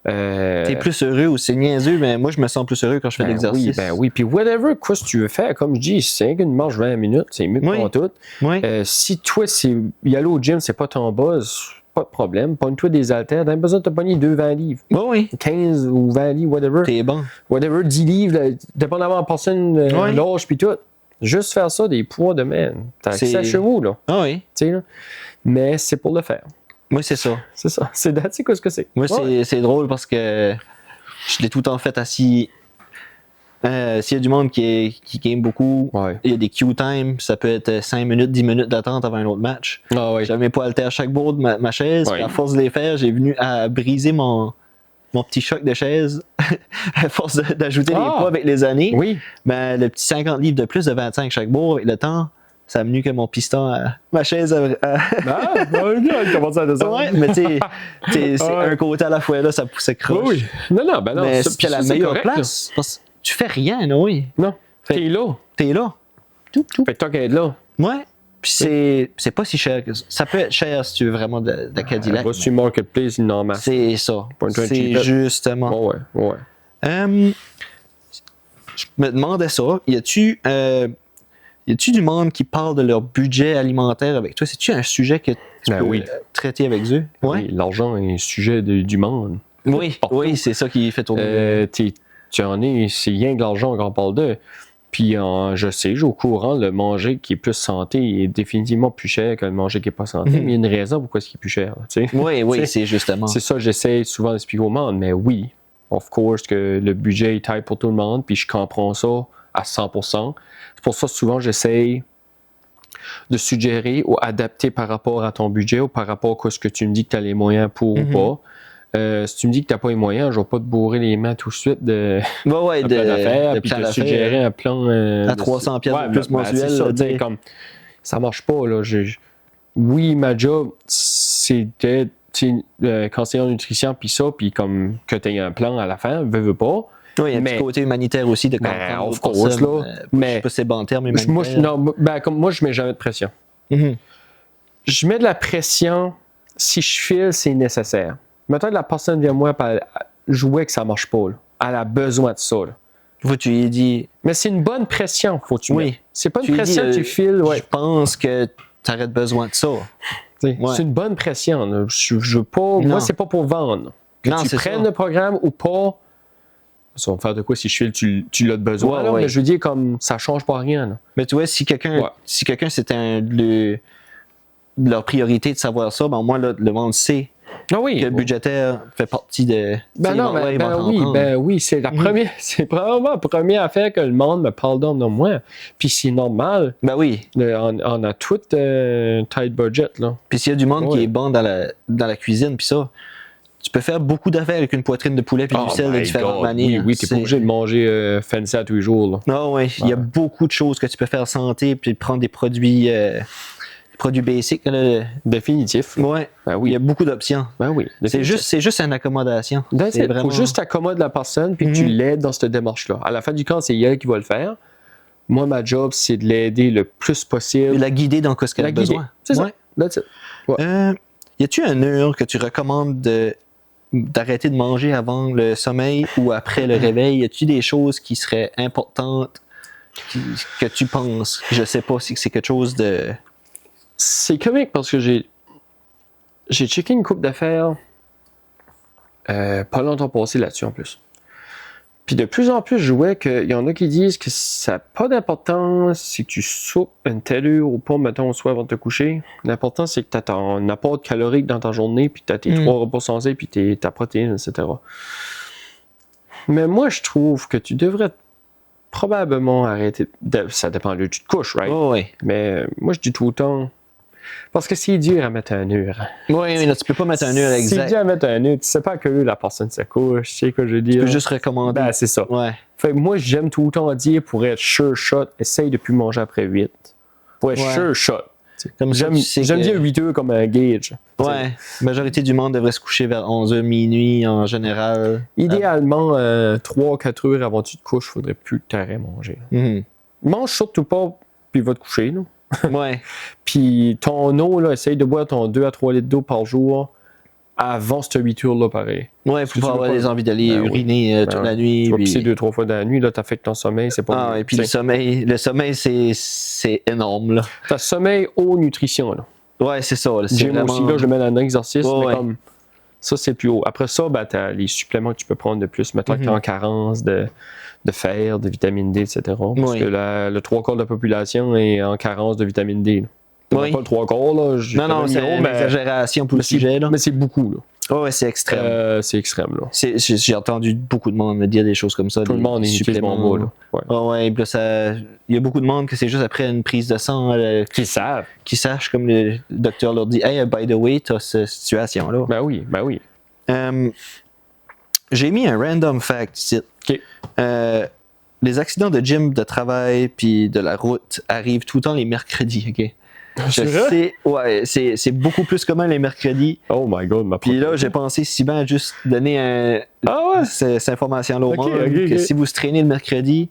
T'es plus heureux ou c'est niaiseux, mais moi, je me sens plus heureux quand je fais de l'exercice. Oui. Puis whatever, quoi, si tu veux faire, comme je dis, c'est une marche 20 minutes, c'est mieux Oui. pour tout. Oui. Si toi, y aller au gym, c'est pas ton buzz, pas de problème. Pogne-toi des haltères, t'as besoin de te pogner 20 livres. Oui. 15 ou 20 livres, whatever. T'es bon. Whatever, 10 livres, là, dépendamment de la personne, Ouais. l'âge, puis tout. Juste faire ça, des poids de man. T'as accès à chevaux, là. Ah oui. Tu sais, là. Mais c'est pour le faire. Moi, c'est ça. C'est ça. C'est quoi ce que c'est. Moi, Ouais. c'est drôle parce que je l'ai tout le temps fait assis. S'il y a du monde qui game beaucoup, Ouais. il y a des queue time, ça peut être 5 minutes, 10 minutes d'attente avant un autre match. Ah ouais. J'avais pas halté à chaque bout de ma chaise, Ouais. puis à force de les faire, j'ai venu à briser mon petit choc de chaise à force d'ajouter les poids avec les années. Oui. Ben, le petit 50 livres de plus de 25 chaque bout avec le temps, ça a venu que mon piston à ma chaise Ah, il commence à descendre. Ouais, mais tu sais, c'est Ouais. un côté à la fois là, ça poussait croche. Oui. Non, ben non. Mais ça- c'était la ça, c'est meilleure correct, là. place. Parce que tu fais rien, là, oui. Non. Fait- T'es là. T'es là. Tout. Fait que toi qui es là. Ouais. Puis c'est pas si cher que ça. Ça peut être cher si tu veux vraiment de la Cadillac. Va sur Marketplace, une norme. C'est ça. Pas une C'est cheapette. justement. Ouais. Je me demandais ça. Y a-tu du monde qui parle de leur budget alimentaire avec toi? C'est-tu un sujet que tu Ben peux oui. traiter avec eux? Oui, l'argent est un sujet du monde. Oui, Partout. oui, c'est ça qui fait tourner. Tu en es, c'est rien que l'argent qu'on parle de. Puis je sais, j'ai au courant, le manger qui est plus santé est définitivement plus cher que le manger qui n'est pas santé. Mais il y a une raison pourquoi c'est plus cher. Tu sais. Oui, c'est justement. C'est ça, j'essaie souvent d'expliquer au monde. Mais oui, of course, que le budget est taille pour tout le monde. Puis je comprends ça à 100%. C'est pour ça souvent j'essaie de suggérer ou adapter par rapport à ton budget ou par rapport à ce que tu me dis que tu as les moyens pour ou pas. Si tu me dis que tu n'as pas les moyens, je ne vais pas te bourrer les mains tout de suite de plan d'affaires, puis te suggérer un plan à 300 pièces de plus mensuel. Ça, comme, ça marche pas. Là. Oui, ma job, c'était conseiller en nutrition, puis ça, puis comme que tu aies un plan à la fin, veux pas. Oui, il y a un petit côté humanitaire aussi de comprendre aux personnes. Mais je sais pas si c'est bon terme humanitaire. Moi, je mets jamais de pression. Je mets de la pression si je file, c'est nécessaire. Mettons que la personne vient moi et jouer que ça marche pas. Là. Elle a besoin de ça. Là. Faut tu lui dis. Mais c'est une bonne pression, faut que tu mettes. C'est pas une tu pression que tu files. Ouais. Je pense que tu aurais besoin de ça. C'est une bonne pression. Là. Je veux pas. Moi, c'est pas pour vendre. Que tu prennes le programme ou pas. Ça va me faire de quoi si je file, tu l'as de besoin. Là, mais je veux dire, comme ça change pas rien. Là. Mais tu vois, si quelqu'un c'était leur priorité de savoir ça, ben moi, là, le monde sait. Ah oui, que le budgétaire fait partie de. Oui, c'est la première, c'est probablement la première affaire que le monde me parle de moi. Puis c'est normal. Ben oui. On a tout tight budget là. Puis s'il y a du monde qui est bon dans la cuisine, puis ça, tu peux faire beaucoup d'affaires avec une poitrine de poulet puis du sel de différentes manières. Oui, t'es pas obligé de manger fancy à tous les jours. Là. Non, oui. Il y a beaucoup de choses que tu peux faire santé puis prendre des produits. Produits basiques. Définitif. Ouais. Ben oui. Il y a beaucoup d'options. Ben oui. C'est juste une accommodation. Il faut juste t'accommoder la personne puis que tu l'aides dans cette démarche-là. À la fin du compte, c'est elle qui va le faire. Moi, ma job, c'est de l'aider le plus possible. Et la guider dans ce qu'elle a besoin. C'est ça. That's it. Ouais. Y a-tu un heure que tu recommandes d'arrêter de manger avant le sommeil ou après le réveil? Y a-tu des choses qui seraient importantes que tu penses? Je sais pas si c'est quelque chose de... C'est comique parce que j'ai checké une couple d'affaires pas longtemps passé là-dessus en plus. Puis de plus en plus, je vois qu'il y en a qui disent que ça n'a pas d'importance si tu soupes une telle heure ou pas, mettons, au soir avant de te coucher. L'important, c'est que tu as ton apport calorique dans ta journée, puis tu as tes 3 repas sensés, puis ta protéine, etc. Mais moi, je trouve que tu devrais probablement arrêter. Ça dépend de où tu te couches, right? Oh, oui. Mais moi, je dis tout le temps. Parce que c'est dur à mettre un heure. Oui, mais là, tu peux pas mettre un heure exact. C'est dur à mettre un heure. Tu sais pas que la personne se couche. Tu sais quoi je veux dire. Tu peux juste recommander. Ben, c'est ça. Ouais. Fait moi, j'aime tout le temps dire pour être sure shot, essaye de plus manger après 8. Pour être sure shot. Comme j'aime dire 8 heures comme un gauge. Ouais. La majorité du monde devrait se coucher vers 11h, minuit en général. Idéalement, 3-4 heures avant que tu te couches, il faudrait plus que tu arrêtes manger. Mange surtout pas, puis va te coucher. Là. Ouais. Puis ton eau, là, essaye de boire ton 2 à 3 litres d'eau par jour avant cette 8 heures-là, pareil. Ouais, il faut pas avoir des envies d'aller uriner toute la nuit. Tu vas pisser 2-3 fois dans la nuit, là, t'affectes ton sommeil, c'est pas... Ah, et puis le sommeil, c'est énorme, là. T'as sommeil, eau, nutrition, là. Ouais, c'est ça. Là, Gym vraiment... aussi, là, je le mets dans un exercice, mais ouais. comme... Ça, c'est plus haut. Après ça, ben, t'as les suppléments que tu peux prendre de plus. Mettons que t'es en carence de fer, de vitamine D, etc. Parce que le 3/4 de la population est en carence de vitamine D. Pas le 3/4, là. Non, c'est une exagération pour le sujet, là. Mais c'est beaucoup, là. Oh, ouais, c'est extrême. C'est extrême, là. J'ai entendu beaucoup de monde me dire des choses comme ça. Tout le monde est suppléments, là. Ouais. Oh, ouais, puis là, il y a beaucoup de monde que c'est juste après une prise de sang. Qui savent. Qui sachent, comme le docteur leur dit, hey, by the way, t'as cette situation-là. Ben oui. J'ai mis un random fact ici. OK. Les accidents de gym, de travail, puis de la route arrivent tout le temps les mercredis, OK? Je sais, ouais, c'est beaucoup plus commun les mercredis. Oh my god, ma Puis là, j'ai pensé si bien juste donner cette information-là au monde, que si vous se traînez le mercredi,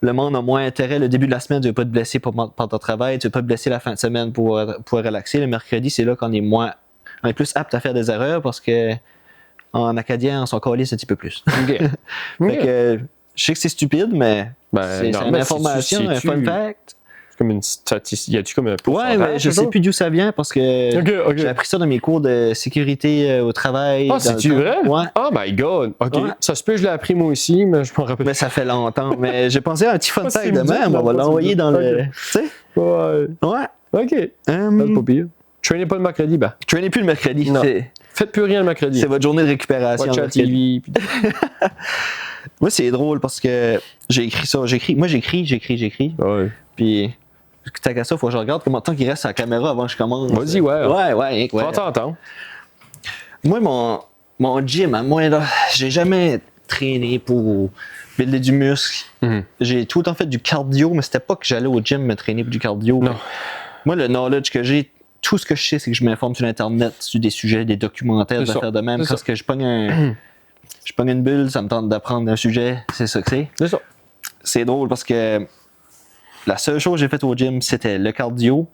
le monde a moins intérêt. Le début de la semaine, tu ne veux pas te blesser pendant ton travail, tu ne veux pas te blesser la fin de semaine pour relaxer. Le mercredi, c'est là qu'on est plus apte à faire des erreurs parce que en acadien, on s'en calisse un petit peu plus. Fait que, je sais que c'est stupide, mais c'est une information, un fun fact. Comme une statistique. Y a-tu comme un pourcentage? Ouais, mais je sais plus d'où ça vient parce que j'ai appris ça dans mes cours de sécurité au travail. Ah, c'est-tu vrai? Ouais. Oh my god! OK. Ouais. Ça se peut, je l'ai appris moi aussi, mais je m'en rappelle. Mais ça fait longtemps. Mais j'ai pensé à un petit fun fact de même. On va l'envoyer dans le. Tu sais? Ouais. Ouais. OK. C'est pas pire. Traînez pas le mercredi, bah. Traînez plus le mercredi. Non. Faites plus rien le mercredi. C'est votre journée de récupération. Watch TV. Moi, c'est drôle parce que j'ai écrit ça. Moi, j'écris. Ouais. Puis, tant qu'à ça, il faut que je regarde combien de temps il reste à la caméra avant que je commence. Vas-y, ouais. Ouais. On t'entend. Moi, mon gym, à moi, là, j'ai jamais traîné pour builder du muscle. J'ai tout le temps fait du cardio, mais c'était pas que j'allais au gym me traîner pour du cardio. Non. Moi, le knowledge que j'ai, tout ce que je sais, c'est que je m'informe sur Internet, sur des sujets, des documentaires, des affaires de même. Parce que je pogne une bulle, ça me tente d'apprendre un sujet, c'est ça que c'est. C'est ça. C'est drôle parce que la seule chose que j'ai faite au gym, c'était le cardio,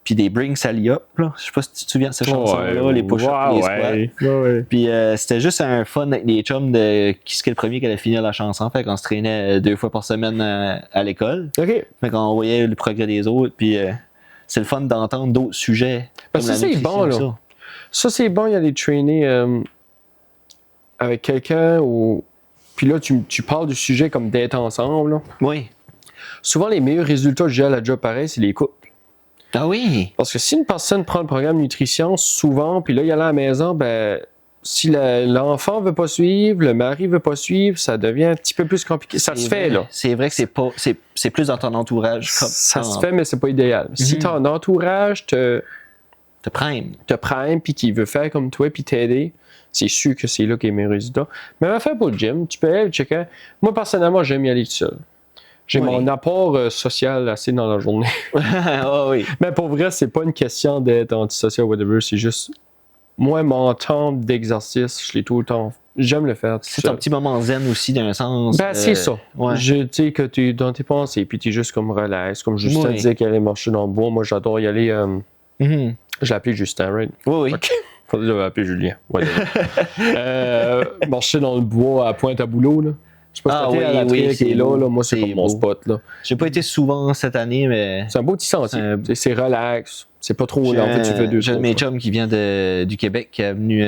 puis des brings alley-up. Je sais pas si tu te souviens de cette chanson-là, les push-ups, les squats. Puis c'était juste un fun avec les chums de qui c'est le premier qui allait finir la chanson. Fait qu'on se traînait 2 fois par semaine à l'école. OK. Fait qu'on voyait le progrès des autres, puis c'est le fun d'entendre d'autres sujets. Parce que ça, c'est bon, là. Ça, c'est bon, il y a des trainings avec quelqu'un ou. Puis là, tu parles du sujet comme d'être ensemble. Là. Oui. Souvent, les meilleurs résultats que j'ai à la job pareil, c'est les couples. Ah oui! Parce que si une personne prend le programme nutrition, souvent, puis là, il est à la maison, ben, si l'enfant veut pas suivre, le mari veut pas suivre, ça devient un petit peu plus compliqué. Ça se fait, là. C'est vrai que c'est plus dans ton entourage. Ça se fait, mais c'est pas idéal. Si ton entourage te prime, puis qui veut faire comme toi, puis t'aider, c'est sûr que c'est là qu'il y a mes résultats. Mais va faire pour le gym, tu peux aller checker. Moi, personnellement, j'aime y aller tout seul. J'ai mon apport social assez dans la journée. Oui. Mais pour vrai, c'est pas une question d'être antisocial ou whatever, c'est juste moi, mon temps d'exercice, je l'ai tout le temps. J'aime le faire. C'est un petit moment zen aussi, d'un sens. Ben, c'est ça. Ouais. Tu sais, que tu es dans tes pensées, puis tu es juste comme relax. Comme Justin disait qu'il allait marcher dans le bois. Moi, j'adore y aller. Je l'ai appelé Justin, right? Oui. OK. J'avais appelé Julien. Ouais, marcher dans le bois à Pointe-à-Bouleau, là. Je sais pas si c'est là. Moi, c'est comme mon spot, là. J'ai pas été souvent cette année, mais. C'est un beau petit sentier. C'est relax. C'est pas trop long. En fait, tu fais 2 J'ai un de mes chums qui vient du Québec qui est venu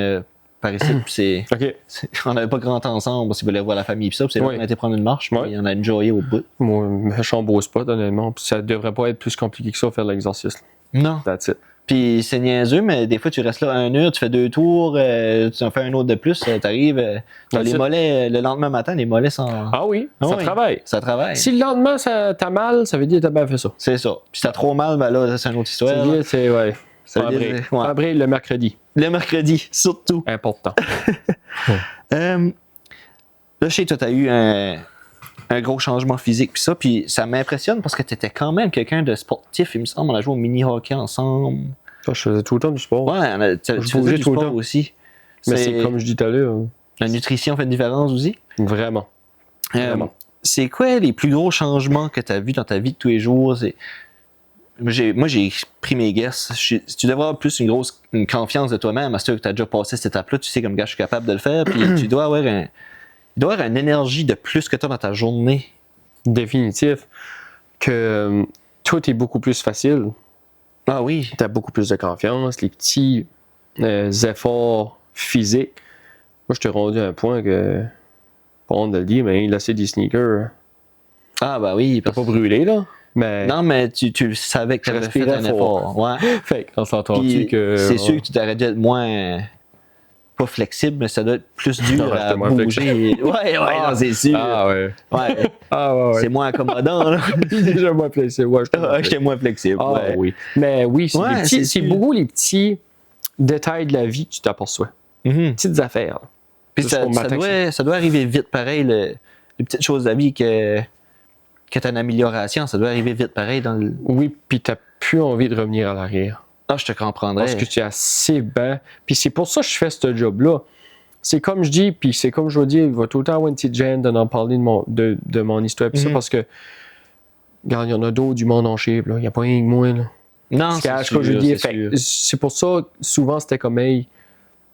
par ici. Puis on n'avait pas grand temps ensemble parce qu'il voulait voir la famille. Puis c'est là qu'on a été prendre une marche. Puis on a enjoyé au bout. Moi, méchant beau spot, honnêtement. Puis ça devrait pas être plus compliqué que ça, faire l'exercice. Non. That's it. Puis c'est niaiseux, mais des fois, tu restes là 1 heure, tu fais 2 tours, tu en fais un autre de plus, t'arrives. Les mollets, le lendemain matin, les mollets sont. Ah oui, ça travaille. Ça travaille. Si le lendemain, t'as mal, ça veut dire que t'as bien fait ça. C'est ça. Puis si t'as trop mal, ben là, c'est une autre histoire. C'est Fabré le mercredi. Le mercredi, surtout. Important. Là, je sais que toi, t'as eu un gros changement physique, puis ça m'impressionne parce que t'étais quand même quelqu'un de sportif, il me semble. On a joué au mini-hockey ensemble. Je faisais tout le temps du sport. Ouais, tu faisais du sport aussi. Mais c'est comme je dis tout à l'heure. La nutrition fait une différence aussi? Vraiment. C'est quoi les plus gros changements que tu as vus dans ta vie de tous les jours? Moi, j'ai pris mes guesses. Tu devrais avoir plus une confiance de toi-même. Parce que tu as déjà passé cette étape-là, tu sais comme gars, je suis capable de le faire. Puis il doit avoir une énergie de plus que toi dans ta journée. Définitif. Que tout est beaucoup plus facile. Ah oui. Tu as beaucoup plus de confiance. Les petits efforts physiques. Moi, je t'ai rendu à un point que, pas honte de le dire, mais il a assez des sneakers. Ah bah oui. T'as pas brûlé, là? Mais non, mais tu savais que tu avais fait un effort. Ouais. Fait qu'on s'entend-tu que. C'est sûr que tu t'aurais dû être moins. Pas flexible, mais ça doit être plus dur à bouger. Ouais, c'est sûr. Ah ouais. C'est moins accommodant, là. Déjà moins flexible. Ouais, j'étais moins flexible. Ah oui. Mais oui, c'est beaucoup les petits détails de la vie que tu t'aperçois. Petites affaires. Puis ça doit arriver vite, pareil, les petites choses de la vie que t'as une amélioration, ça doit arriver vite, pareil. Oui, puis ta plus envie de revenir à l'arrière. Ah, je te comprendrais. Parce que tu es assez bas. Puis c'est pour ça que je fais ce job-là. C'est comme je dis, puis c'est comme je veux dire, il va tout le temps avoir une petite gêne d'en parler de mon histoire. Puis ça, parce que, regarde, il y en a d'autres du monde en shape, là. Il n'y a pas rien que moi, là. Non, c'est sûr, je veux dire. C'est pour ça, souvent, c'était comme, hey, tu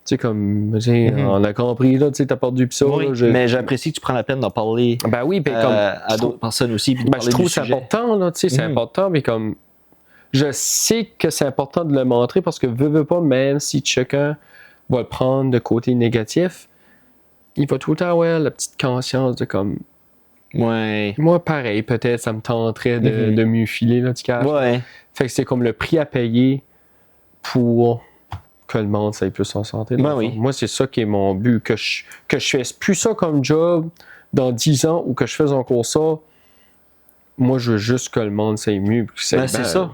sais, comme, on a compris, là, tu sais, t'as perdu pis ça. Oui, là, mais j'apprécie que tu prends la peine d'en parler ben oui, ben comme, à d'autres personnes aussi. Puis de ben, parler je trouve du que c'est sujet. important, là, tu sais, c'est important, mais comme, je sais que c'est important de le montrer parce que veux pas, même si chacun va le prendre de côté négatif, il va tout le temps avoir la petite conscience de comme, Ouais. moi, pareil, peut-être, ça me tenterait de mieux filer, là, tu caches. Ouais. Fait que c'est comme le prix à payer pour que le monde s'aille plus en santé. Ben oui. Moi, c'est ça qui est mon but. Que je fasse plus ça comme job dans 10 ans ou que je fasse encore ça. Moi, je veux juste que le monde s'aille mieux. Ben, c'est ça.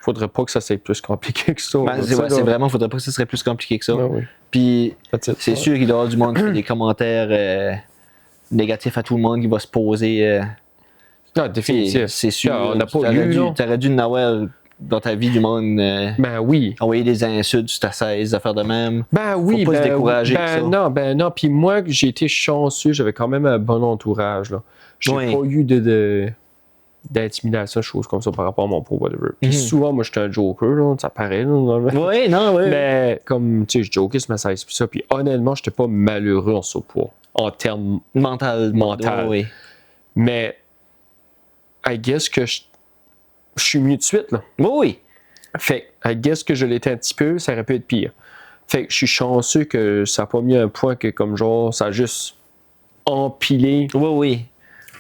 Faudrait pas que ça soit plus compliqué que ça. Ben, c'est vraiment, faudrait pas que ce serait plus compliqué que ça. Ben oui. Puis, c'est sûr qu'il doit y avoir du monde qui fait des commentaires négatifs à tout le monde qui va se poser. Non, définitivement. C'est sûr. On n'a pas eu, là. T'aurais dû n'avoir dans ta vie du monde. Ben oui. Envoyer des insultes sur ta 16, affaires de même. Ben oui. Faut pas se décourager avec ça. Non. Puis moi, j'ai été chanceux. J'avais quand même un bon entourage, là. J'ai pas eu d'intimidation, choses comme ça par rapport à mon pauvre whatever. Puis souvent, moi, j'étais un joker, là, ça paraît. Oui. Mais comme, tu sais, je jokais sur ma size, puis ça. Puis honnêtement, j'étais pas malheureux en surpoids, en termes mental. Oui. Mais, I guess que je suis mieux de suite, là. Oui. Fait, I guess que je l'étais un petit peu, ça aurait pu être pire. Fait que je suis chanceux que ça n'a pas mis un point que, comme genre, ça a juste empilé. Oui.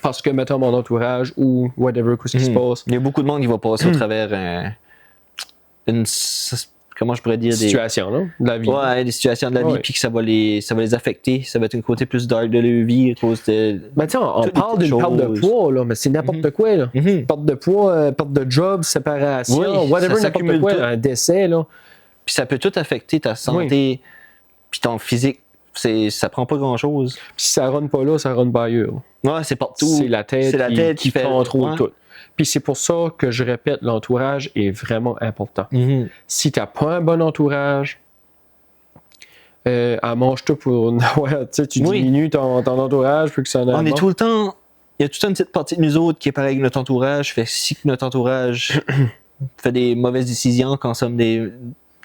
Parce que, mettons, mon entourage ou whatever, qu'est-ce qui se passe. Il y a beaucoup de monde qui va passer au travers une. Comment je pourrais dire situation, là, de la vie. Ouais, des situations de la vie, puis que ça va les affecter. Ça va être un côté plus dark de leur vie à cause de. Ben, tu sais, on parle d'une perte de poids, là, mais c'est n'importe quoi, là. Perte de poids, perte de job, séparation, whatever, n'importe quoi, un décès, là. Puis ça peut tout affecter ta santé, puis ton physique. Ça prend pas grand-chose. Puis si ça run pas là, ça run pas ailleurs. Ouais, c'est partout. C'est la tête qui fait contrôle tout. Puis c'est pour ça que je répète, l'entourage est vraiment important. Si t'as pas un bon entourage, mange-toi pour... ouais, tu diminues ton entourage pour que ça en ait On est tout le temps... Il y a toute une petite partie de nous autres qui est pareil avec notre entourage. Fait que si notre entourage fait des mauvaises décisions, consomme de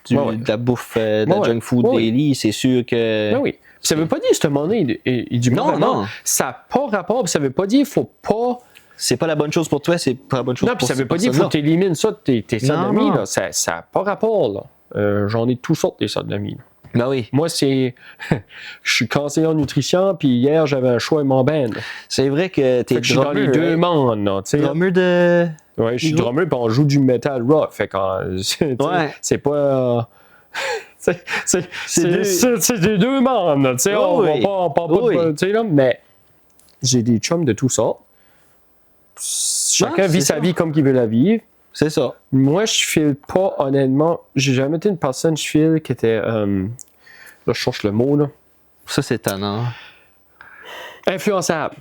la bouffe, de la junk food daily, c'est sûr que... Ben oui. Ça veut pas dire que ce moment-là est du mauvais. Non. Ça n'a pas rapport. Ça veut pas dire qu'il faut pas... C'est pas la bonne chose pour toi, c'est pas la bonne chose pour toi. Non, puis ça veut pas dire qu'il faut que tu élimines ça de tes sortes d'amis. Là. Ça n'a pas rapport. Là. J'en ai toutes sortes des sortes d'amis. Ben oui. Moi, c'est... je suis conseiller en nutrition, puis hier, j'avais un choix avec mon band. C'est vrai que t'es drummer. Je suis dans les deux mondes. Là, drummer de... Ouais, je suis drummer, puis on joue du metal rock. Fait que c'est pas... c'est des deux mondes, tu sais, on parle pas de, là, mais j'ai des chums de tout ça. Chacun vit sa vie comme il veut la vivre. C'est ça. Moi, je file pas, honnêtement, j'ai jamais été une personne, je file, qui était, là, je cherche le mot, là. Ça, c'est tannant. Influençable.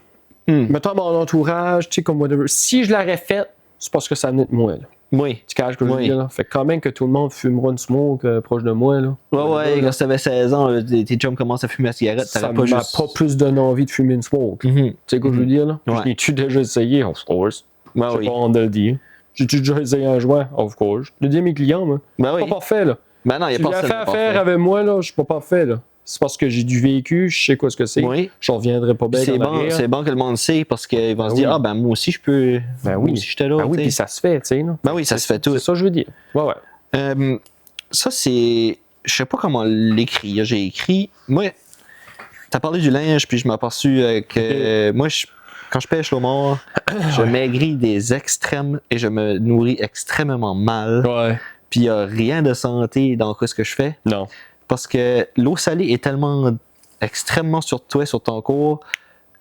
Mettons mon entourage, tu sais, comme whatever. Si je l'aurais fait, c'est parce que ça venait de moi, là. Oui. Tu caches que je veux dire, là. Fait quand même que tout le monde fumera une smoke proche de moi, là. Ouais, quand t'avais 16 ans, tes chums commencent à fumer la cigarette, ça m'a pas plus donné envie de fumer une smoke. Tu sais quoi je veux dire, là? J'ai-tu déjà essayé? Of course. Ben j'ai pas honte de le dire. J'ai-tu déjà essayé un joint? Of course. Je le dis à mes clients, moi. Ben oui. Pas parfait, là. Ben non, il y a pas fait affaire avec moi, là, je suis pas parfait, là. C'est parce que j'ai du vécu, je sais quoi ce que c'est. Oui. Je reviendrai pas bien. C'est bon que le monde sait parce qu'ils vont se dire, moi aussi je peux. Ben oui. Moi aussi j'étais là. Ben oui, puis ça se fait, tu sais. Ben oui, ça se fait tout. C'est ça que je veux dire. Ouais. Ça, c'est. Je sais pas comment l'écrire. J'ai écrit. Moi, t'as parlé du linge, puis je m'ai aperçu que moi, quand je pêche le mort, je maigris des extrêmes et je me nourris extrêmement mal. Ouais. Puis il n'y a rien de santé dans ce que je fais. Non. Parce que l'eau salée est tellement extrêmement sur toi, sur ton corps.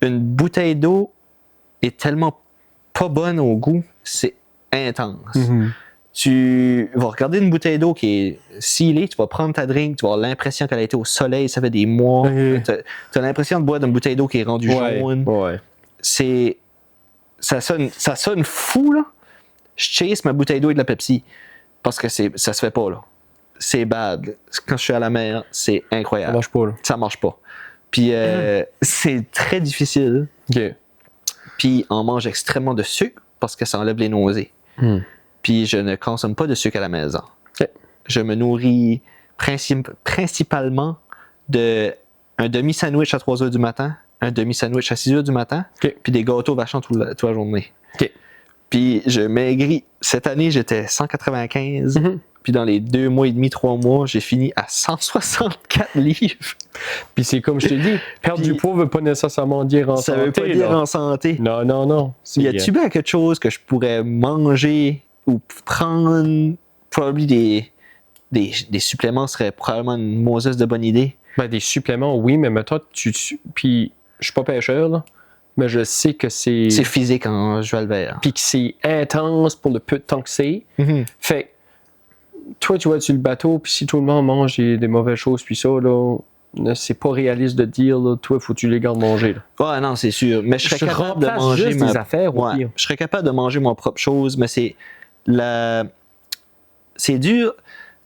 Une bouteille d'eau est tellement pas bonne au goût, c'est intense. Tu vas regarder une bouteille d'eau qui est scellée, tu vas prendre ta drink, tu vas avoir l'impression qu'elle a été au soleil, ça fait des mois. Tu as l'impression de boire d'une bouteille d'eau qui est rendue jaune. Ouais. Ça sonne fou, là. je chase ma bouteille d'eau et de la Pepsi parce que ça se fait pas, là. C'est bad. Quand je suis à la mer, c'est Ça incroyable. marche pas, là. Ça marche pas. Puis c'est très difficile. OK. Puis on mange extrêmement de sucre parce que ça enlève les nausées. Puis je ne consomme pas de sucre à la maison. OK. Je me nourris principalement de un demi-sandwich à 3 h du matin, un demi-sandwich à 6 h du matin, OK. puis des gâteaux vachons toute la journée. OK. Puis je maigris. Cette année, j'étais 195. Puis dans les 2 mois et demi, 3 mois, j'ai fini à 164 livres. Puis c'est comme je t'ai dit, perdre Puis- du poids veut pas nécessairement dire en Ça santé. veut pas dire là. en santé. Non, non, non. Y a-tu bien quelque chose que je pourrais manger ou prendre? Probablement des suppléments serait probablement une Moses de bonne idée. Ben, des suppléments, oui, mais mettons, puis je suis pas pêcheur, là, mais je sais que c'est... C'est physique en joue le vert. Puis que c'est intense pour le peu de temps que c'est. Fait toi, tu vas sur le bateau, puis si tout le monde mange des mauvaises choses, puis ça, là, c'est pas réaliste de dire, là, toi, faut que tu les gardes manger. Là. Ouais, non, c'est sûr. Mais je serais capable de manger juste des affaires, au Ouais, pire. je serais capable de manger mon propre chose, mais c'est dur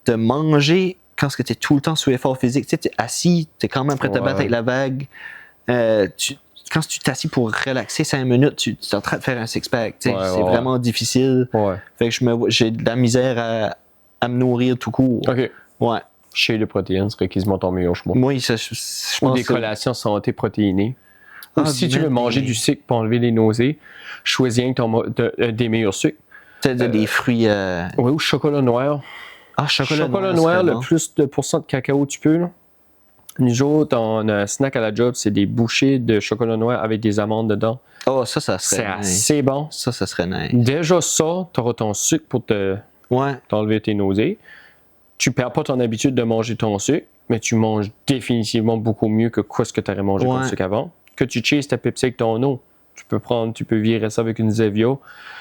de manger quand tu es tout le temps sous effort physique. Tu sais, es assis, tu es quand même prêt à te battre avec la vague. Quand tu t'assis pour relaxer 5 minutes, tu es en train de faire un six-pack. Tu sais, c'est vraiment difficile. Ouais. Fait que j'ai de la misère à me nourrir tout court. OK. Ouais. Chez les protéines serait quasiment ton meilleur chemin. Moi, je Ou pense des que... collations santé protéinées. Ou Ah, si tu veux mais- manger du sucre pour enlever les nausées, choisis un des meilleurs sucres. Peut-être des fruits... Oui, ou chocolat noir. Ah, chocolat noir, serait le bon. plus de pourcent de cacao tu peux. Là. Nous autres, on a un snack à la job, c'est des bouchées de chocolat noir avec des amandes dedans. Oh, ça serait C'est nice. assez bon. Ça serait nice. Déjà ça, tu auras ton sucre pour Ouais. t'enlever tes nausées. Tu perds pas ton habitude de manger ton sucre, mais tu manges définitivement beaucoup mieux que quoi ce que tu aurais mangé comme sucre avant. Que tu chases ta Pepsi avec ton eau. Tu peux virer ça avec une Zevia.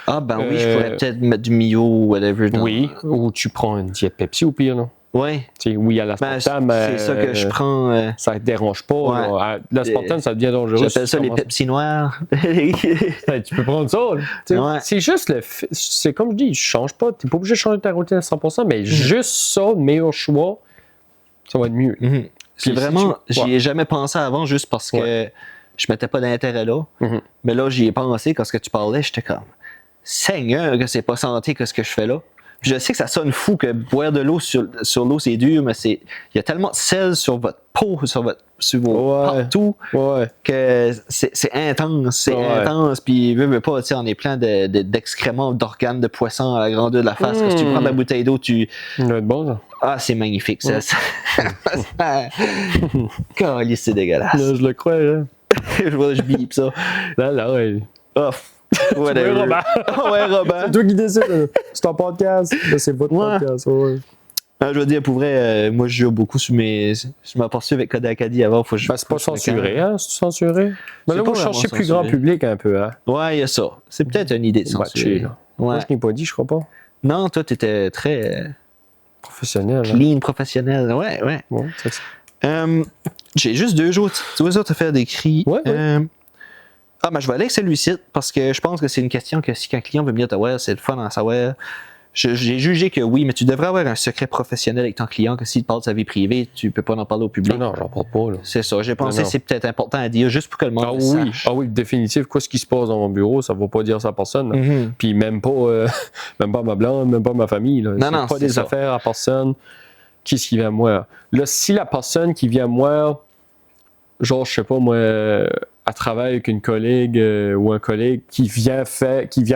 Ah, ben oui, je pourrais peut-être mettre du Mio ou whatever. Oui, ou tu prends une diète Pepsi au pire. Là. Ouais. Tu sais, oui, à l'aspartame, Ben, c'est ça que je prends. ça ne te dérange pas. Ouais. Là. L'aspartame, ça devient dangereux. J'appelle ça si tu les commences- Pepsi noirs. Ben, tu peux prendre ça. Là. Tu sais, Ouais. c'est juste c'est comme je dis, je change pas. Tu n'es pas obligé de changer ta routine à 100%, mais juste ça, le meilleur choix, ça va être mieux. Mhm. Puis C'est si vraiment, tu- j'y ai jamais pensé avant juste parce que je mettais pas d'intérêt là. Mhm. Mais là, j'y ai pensé quand ce que tu parlais, j'étais comme Seigneur, que c'est pas santé que ce que je fais là. Puis je sais que ça sonne fou que boire de l'eau sur l'eau c'est dur, mais il y a tellement de sel sur votre peau, sur vos partout Ouais. que c'est intense, intense. Puis veux pas, tu sais, on est plein d'excréments d'organes de poisson à la grandeur de la face. Quand tu prends ta bouteille d'eau, Ça va être bon, ça. ah, c'est magnifique, ça. Calisse, c'est dégueulasse. Là, je le crois. Hein. je bip ça. Là, ouais. Oh, whatever. Oui, Robert. Ouais, Robert. C'est toi qui décides. Là. C'est ton podcast. Là, c'est votre Ouais. podcast. Ouais. Ah, je veux dire, pour vrai, moi, je joue beaucoup sur mes. Je m'ai poursuivi avec Code Acadie avant. Faut que je, Ben, c'est pas faut que je censuré, hein? C'est censuré? Mais là, pas vous cherchez vraiment plus grand censuré. public un peu, hein? Ouais, il y a ça. C'est peut-être une idée de Batché, censurer. là. Ouais. Moi, je n'ai pas dit, je crois pas. Non, toi, t'étais très Professionnel. Hein? clean, professionnel. Ouais, ouais. Ouais, c'est ça. J'ai juste deux autres à faire des cris. Ouais, ouais. Ah, ben, je vais aller avec celui-ci parce que je pense que c'est une question que si un client veut me dire, ouais, c'est le fun d'en savoir. J'ai jugé que oui, mais tu devrais avoir un secret professionnel avec ton client que s'il te parle de sa vie privée, tu peux pas en parler au public. Non, j'en parle pas, là. C'est ça. J'ai pensé Non, que non. c'est peut-être important à dire juste pour que le monde Ah le oui, sache. définitif. Quoi, ce qui se passe dans mon bureau, ça ne va pas dire ça à personne. là. Mhm. Puis même pas ma blonde, même pas ma famille. Là. Non, c'est non, pas c'est des ça. affaires à personne. Qui vient à moi? Là, si la personne qui vient à moi, genre, je sais pas, moi, elle travaille avec une collègue ou un collègue qui vient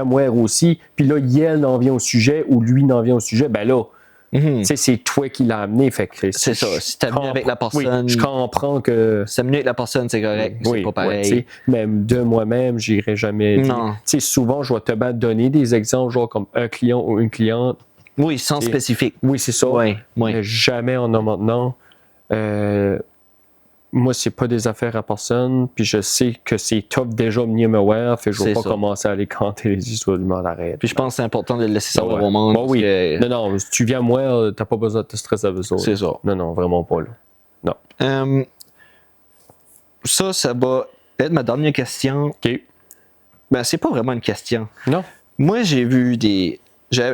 moi aussi, puis là, elle en vient au sujet ou lui n'en vient au sujet, ben là, Mhm. tu sais, c'est toi qui l'as amené. Fait que C'est ça. Si t'as venu avec la personne, Oui, je comprends que. si t'as venu avec la personne, c'est correct. Oui, c'est pas pareil. tu sais, même de moi-même, j'irai jamais. Non. Tu sais, souvent, je vais te donner des exemples, genre comme un client ou une cliente. Oui, sans Et- spécifique. Oui, c'est ça. Oui, oui. Mais jamais en a maintenant. Moi, c'est pas des affaires à personne, puis je sais que c'est top déjà venir me voir, fait que je vais C'est pas ça. commencer à aller canter les histoires du monde arrête. Puis je pense que c'est important de le laisser savoir Ouais. au monde. Bah oui. parce que- Non, si tu viens moi, t'as pas besoin de te stresser avec ça. C'est ça. Non, vraiment pas, là. Ça va être ma dernière question. OK. Ben, c'est pas vraiment une question. Non. Moi, j'ai vu des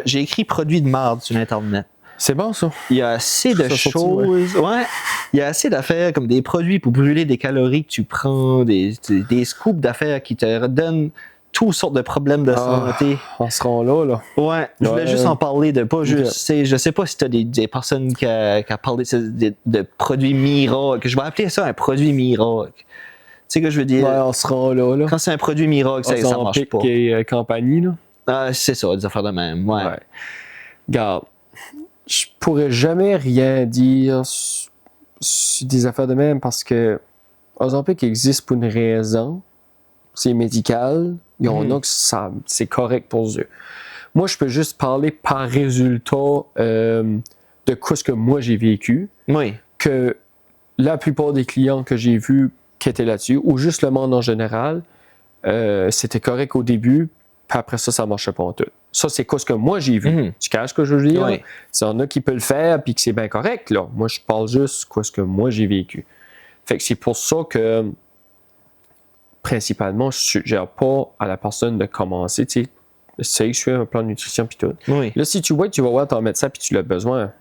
J'ai écrit produits de marde sur Internet. C'est bon, ça. Il y a assez de Ça sortit, choses. Ouais. Il y a assez d'affaires comme des produits pour brûler des calories que tu prends, des scoops d'affaires qui te donnent toutes sortes de problèmes de santé. On se rend là. Ouais, je voulais juste en parler de pas juste. Ok. Je sais pas si tu as des personnes qui a parlé de produits miracles. Je vais appeler ça un produit miracle. Tu sais ce que je veux dire? Ouais, on se rend là. Quand c'est un produit miracle, ça marche pas. Et compagnie, là. Ah, c'est ça, des affaires de même. Ouais. Regarde, je pourrais jamais rien dire sur des affaires de même parce que Ozempic existe pour une raison. C'est médical. Il y en a que c'est correct pour eux. Moi, je peux juste parler par résultat de ce que moi j'ai vécu. Oui. Que la plupart des clients que j'ai vus qui étaient là-dessus, ou juste le monde en général, c'était correct au début, puis après ça marchait pas en tout. Ça, c'est ce que moi j'ai vu. Mm-hmm. Tu caches ce que je veux dire? Oui. Il y en a qui peuvent le faire, puis que c'est bien correct, là. Moi, je parle juste ce que moi j'ai vécu. Fait que c'est pour ça que, principalement, je suggère pas à la personne de commencer, tu sais, je fais un plan de nutrition, puis tout. Oui. Là, si tu vois que tu vas voir ton médecin, puis tu l'as besoin,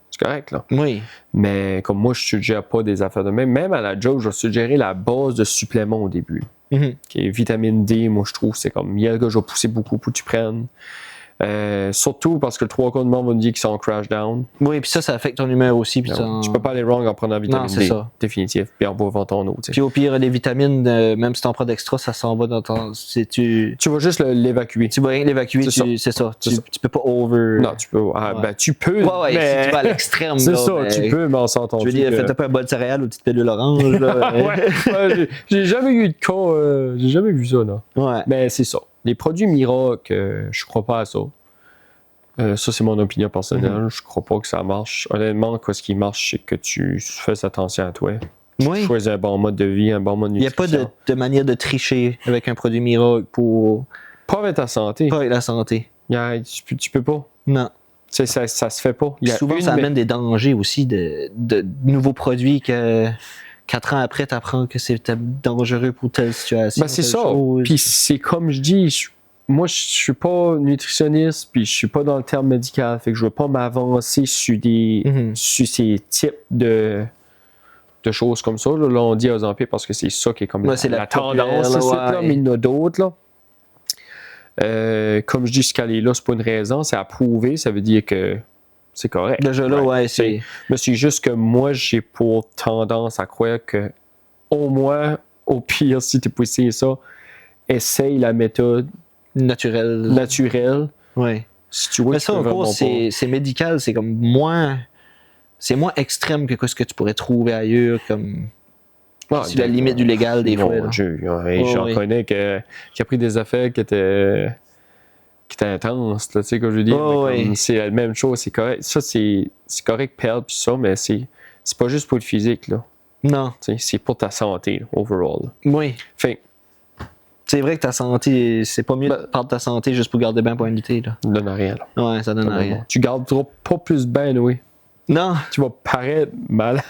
c'est correct, là. Oui. Mais comme moi, je suggère pas des affaires de même. Même à la joke, je vais suggérer la base de suppléments au début. Mm-hmm. Qui est vitamine D, moi, je trouve, c'est comme, il y a que je vais pousser beaucoup pour que tu prennes. Surtout parce que le 3 quarts du monde va me dire qu'ils sont en crash down. Oui, puis ça affecte ton humeur aussi. Puis Tu peux pas aller wrong en prenant la vitamine c'est D. ça. Définitif. Puis en buvant ton eau. Puis au pire, les vitamines, même si t'en prends d'extra, ça s'en va dans ton. Tu vas juste l'évacuer. vas rien l'évacuer, c'est ça. Tu peux pas over. Non, tu peux. Ben, tu peux. Ouais, mais... si tu vas à l'extrême. c'est là, ça, mais... tu peux, mais on s'entend. Je veux dire, fais-toi pas un bol de céréales ou une petite pilule orange. Là, ouais, j'ai jamais eu de cas. J'ai jamais vu ça, là. Ouais. Mais c'est ça. Les produits miracles, je crois pas à ça. Ça, c'est mon opinion personnelle. Je crois pas que ça marche. Honnêtement, ce qui marche, c'est que tu fais attention à toi. Oui. Tu choisis un bon mode de vie, un bon mode de nutrition. Il n'y a pas de manière de tricher avec un produit miracle pour. Pas avec ta santé. Pas avec la santé. Tu peux pas. Non. Ça se fait pas. Souvent, ça amène des dangers aussi de nouveaux produits que 4 ans après, tu apprends que c'est dangereux pour telle situation. Ben, c'est ça. Puis c'est comme je dis, moi, je suis pas nutritionniste, puis je suis pas dans le terme médical, fait que je veux pas m'avancer sur sur ces types de choses comme ça. Là, on dit Ozempic parce que c'est ça qui est comme la tendance, là, mais il y en a d'autres. Là. Comme je dis, ce qu'elle est là, c'est pas une raison, c'est approuvé, ça veut dire que c'est correct. Déjà là, ouais, c'est. Mais c'est juste que moi, j'ai pour tendance à croire que, au moins, au pire, si tu peux essayer ça, essaye la méthode naturelle. Ouais. Si tu vois, mais ça, encore, c'est médical, c'est comme moins. C'est moins extrême que ce que tu pourrais trouver ailleurs, comme. C'est la limite du légal des fois. J'en connais qui a pris des affaires qui étaient intenses, tu sais, que je veux dire. C'est la même chose, c'est correct. Ça, c'est correct perdre puis ça, mais c'est pas juste pour le physique, là. Non. C'est pour ta santé, là, overall. Oui. Fait, c'est vrai que ta santé, c'est pas mieux de perdre ta santé juste pour garder bien pour unité, là. Ça donne rien, là. Ouais, ça donne rien. Tu garderas pas plus bien, oui. Non. Tu vas paraître malade.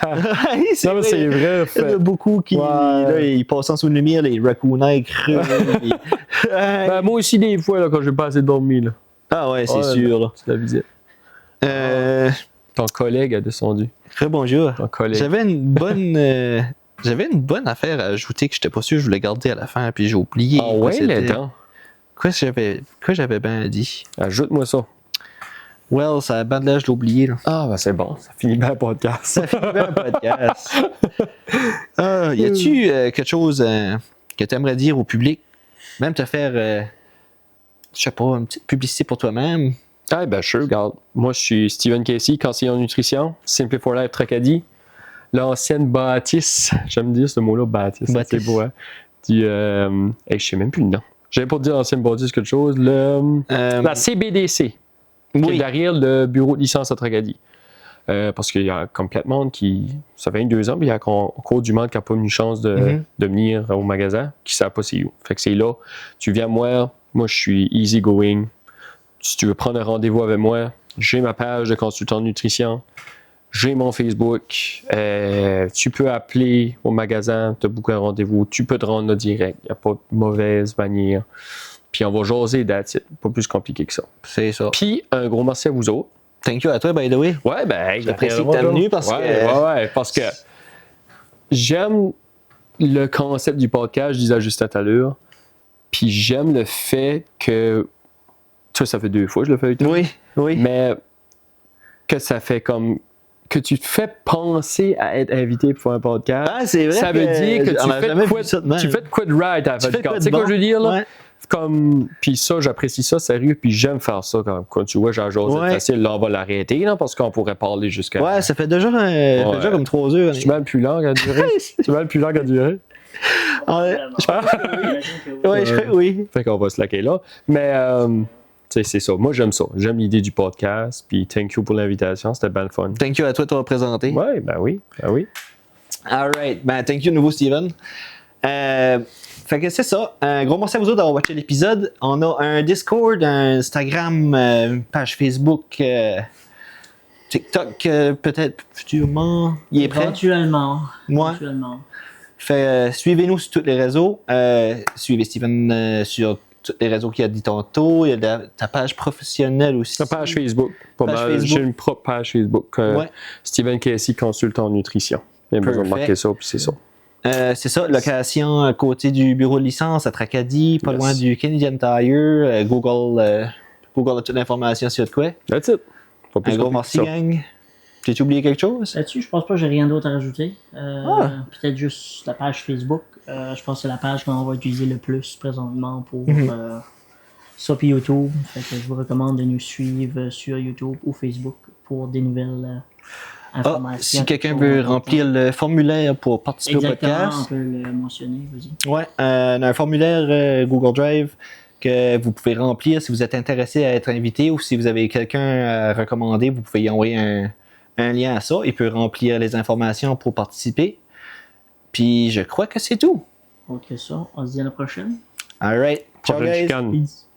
c'est vrai. Il y en a beaucoup qui là, ils passent en sous une lumière, les raccooners creux. Ben, moi aussi, des fois, là, quand j'ai pas assez dormi. Là. Ah ouais, c'est sûr. Là. C'est la visite. Ton collègue a descendu. Rebonjour. Ton collègue. J'avais une bonne affaire à ajouter que j'étais pas sûr que je voulais garder à la fin, puis j'ai oublié. Ah ouais, les dents. Quoi j'avais bien dit? Ajoute-moi ça. Well, ça a de là, je l'ai oublié. Là. Ah, ben c'est bon, ça finit bien le podcast. Ça finit bien le podcast. Y a-tu quelque chose que tu aimerais dire au public? Même te faire, je sais pas, une petite publicité pour toi-même? Ah, ben sure, regarde. Moi, je suis Steven Casey, conseiller en nutrition, Simple for Life Tracadie, l'ancienne bâtisse. J'aime dire ce mot-là, bâtisse. C'est beau, hein? Je sais même plus le nom. J'avais pas dire l'ancienne bâtisse quelque chose. La CBDC. Qui est derrière le bureau de licence à Tracadie. Parce qu'il y a complètement qui. Ça fait 22 ans, puis il y a encore du monde qui n'a pas eu une chance de venir au magasin, qui ne savent pas c'est où. Fait que c'est là. Tu viens moi je suis easy going. Si tu veux prendre un rendez-vous avec moi, j'ai ma page de consultant de nutrition, j'ai mon Facebook. Tu peux appeler au magasin, te booker un rendez-vous, tu peux te rendre là direct. Il n'y a pas de mauvaise manière. Puis on va jaser that's it. Pas plus compliqué que ça. C'est ça. Puis un gros merci à vous autres. Thank you à toi, by the way. Ouais, ben, J'apprécie que t'es venu parce que. Ouais, parce que j'aime le concept du podcast, je disais à Justin tout à l'heure. Puis j'aime le fait que. Tu vois, ça fait 2 fois que je le fais avec toi. Oui. Mais que ça fait comme. Que tu te fais penser à être invité pour un podcast. Ah, c'est vrai. Ça veut dire que tu fais de quoi de right à la fin du podcast. Tu sais quoi je veux dire, là? Ouais. Comme, puis ça, j'apprécie ça, sérieux, puis j'aime faire ça quand tu vois, genre, c'est facile, là, on va l'arrêter, là, parce qu'on pourrait parler jusqu'à. Ouais, ça fait déjà comme 3 heures. C'est mal plus long à durer. C'est mal plus long à durer. Je crois que oui. Fait qu'on va se laquer là. Mais, tu sais, c'est ça. Moi, j'aime ça. J'aime l'idée du podcast, puis thank you pour l'invitation, c'était bien le fun. Thank you à toi de te représenter. Ouais, ben oui. Alright, ben thank you de nouveau, Steven. Fait que c'est ça. Un gros merci à vous autres d'avoir watché l'épisode. On a un Discord, un Instagram, une page Facebook, TikTok, peut-être futurement. Il est prêt? Éventuellement. Moi. Fait suivez-nous sur tous les réseaux. Suivez Steven sur tous les réseaux qu'il a dit tantôt. Il y a ta page professionnelle aussi. Ta page Facebook. Pas mal. J'ai une propre page Facebook. Steven Casey, consultant en nutrition. Il y a besoin de marquer ça, puis c'est ça. C'est ça, location à côté du bureau de licence à Tracadie, pas loin du Canadian Tire. Google a toute l'information sur de quoi. That's it. Un gros merci, gang. T'as-tu oublié quelque chose? Là-dessus, je pense pas que j'ai rien d'autre à rajouter. Peut-être juste la page Facebook. Je pense que c'est la page qu'on va utiliser le plus présentement pour ça puis YouTube. Fait que je vous recommande de nous suivre sur YouTube ou Facebook pour des nouvelles informations. Si quelqu'un veut remplir le formulaire pour participer au podcast. On peut le mentionner, vas-y. Ouais, on a un formulaire Google Drive que vous pouvez remplir si vous êtes intéressé à être invité ou si vous avez quelqu'un à recommander, vous pouvez y envoyer un lien à ça. Il peut remplir les informations pour participer. Puis je crois que c'est tout. Ok, ça. On se dit à la prochaine. Alright. Ciao, guys. Peace.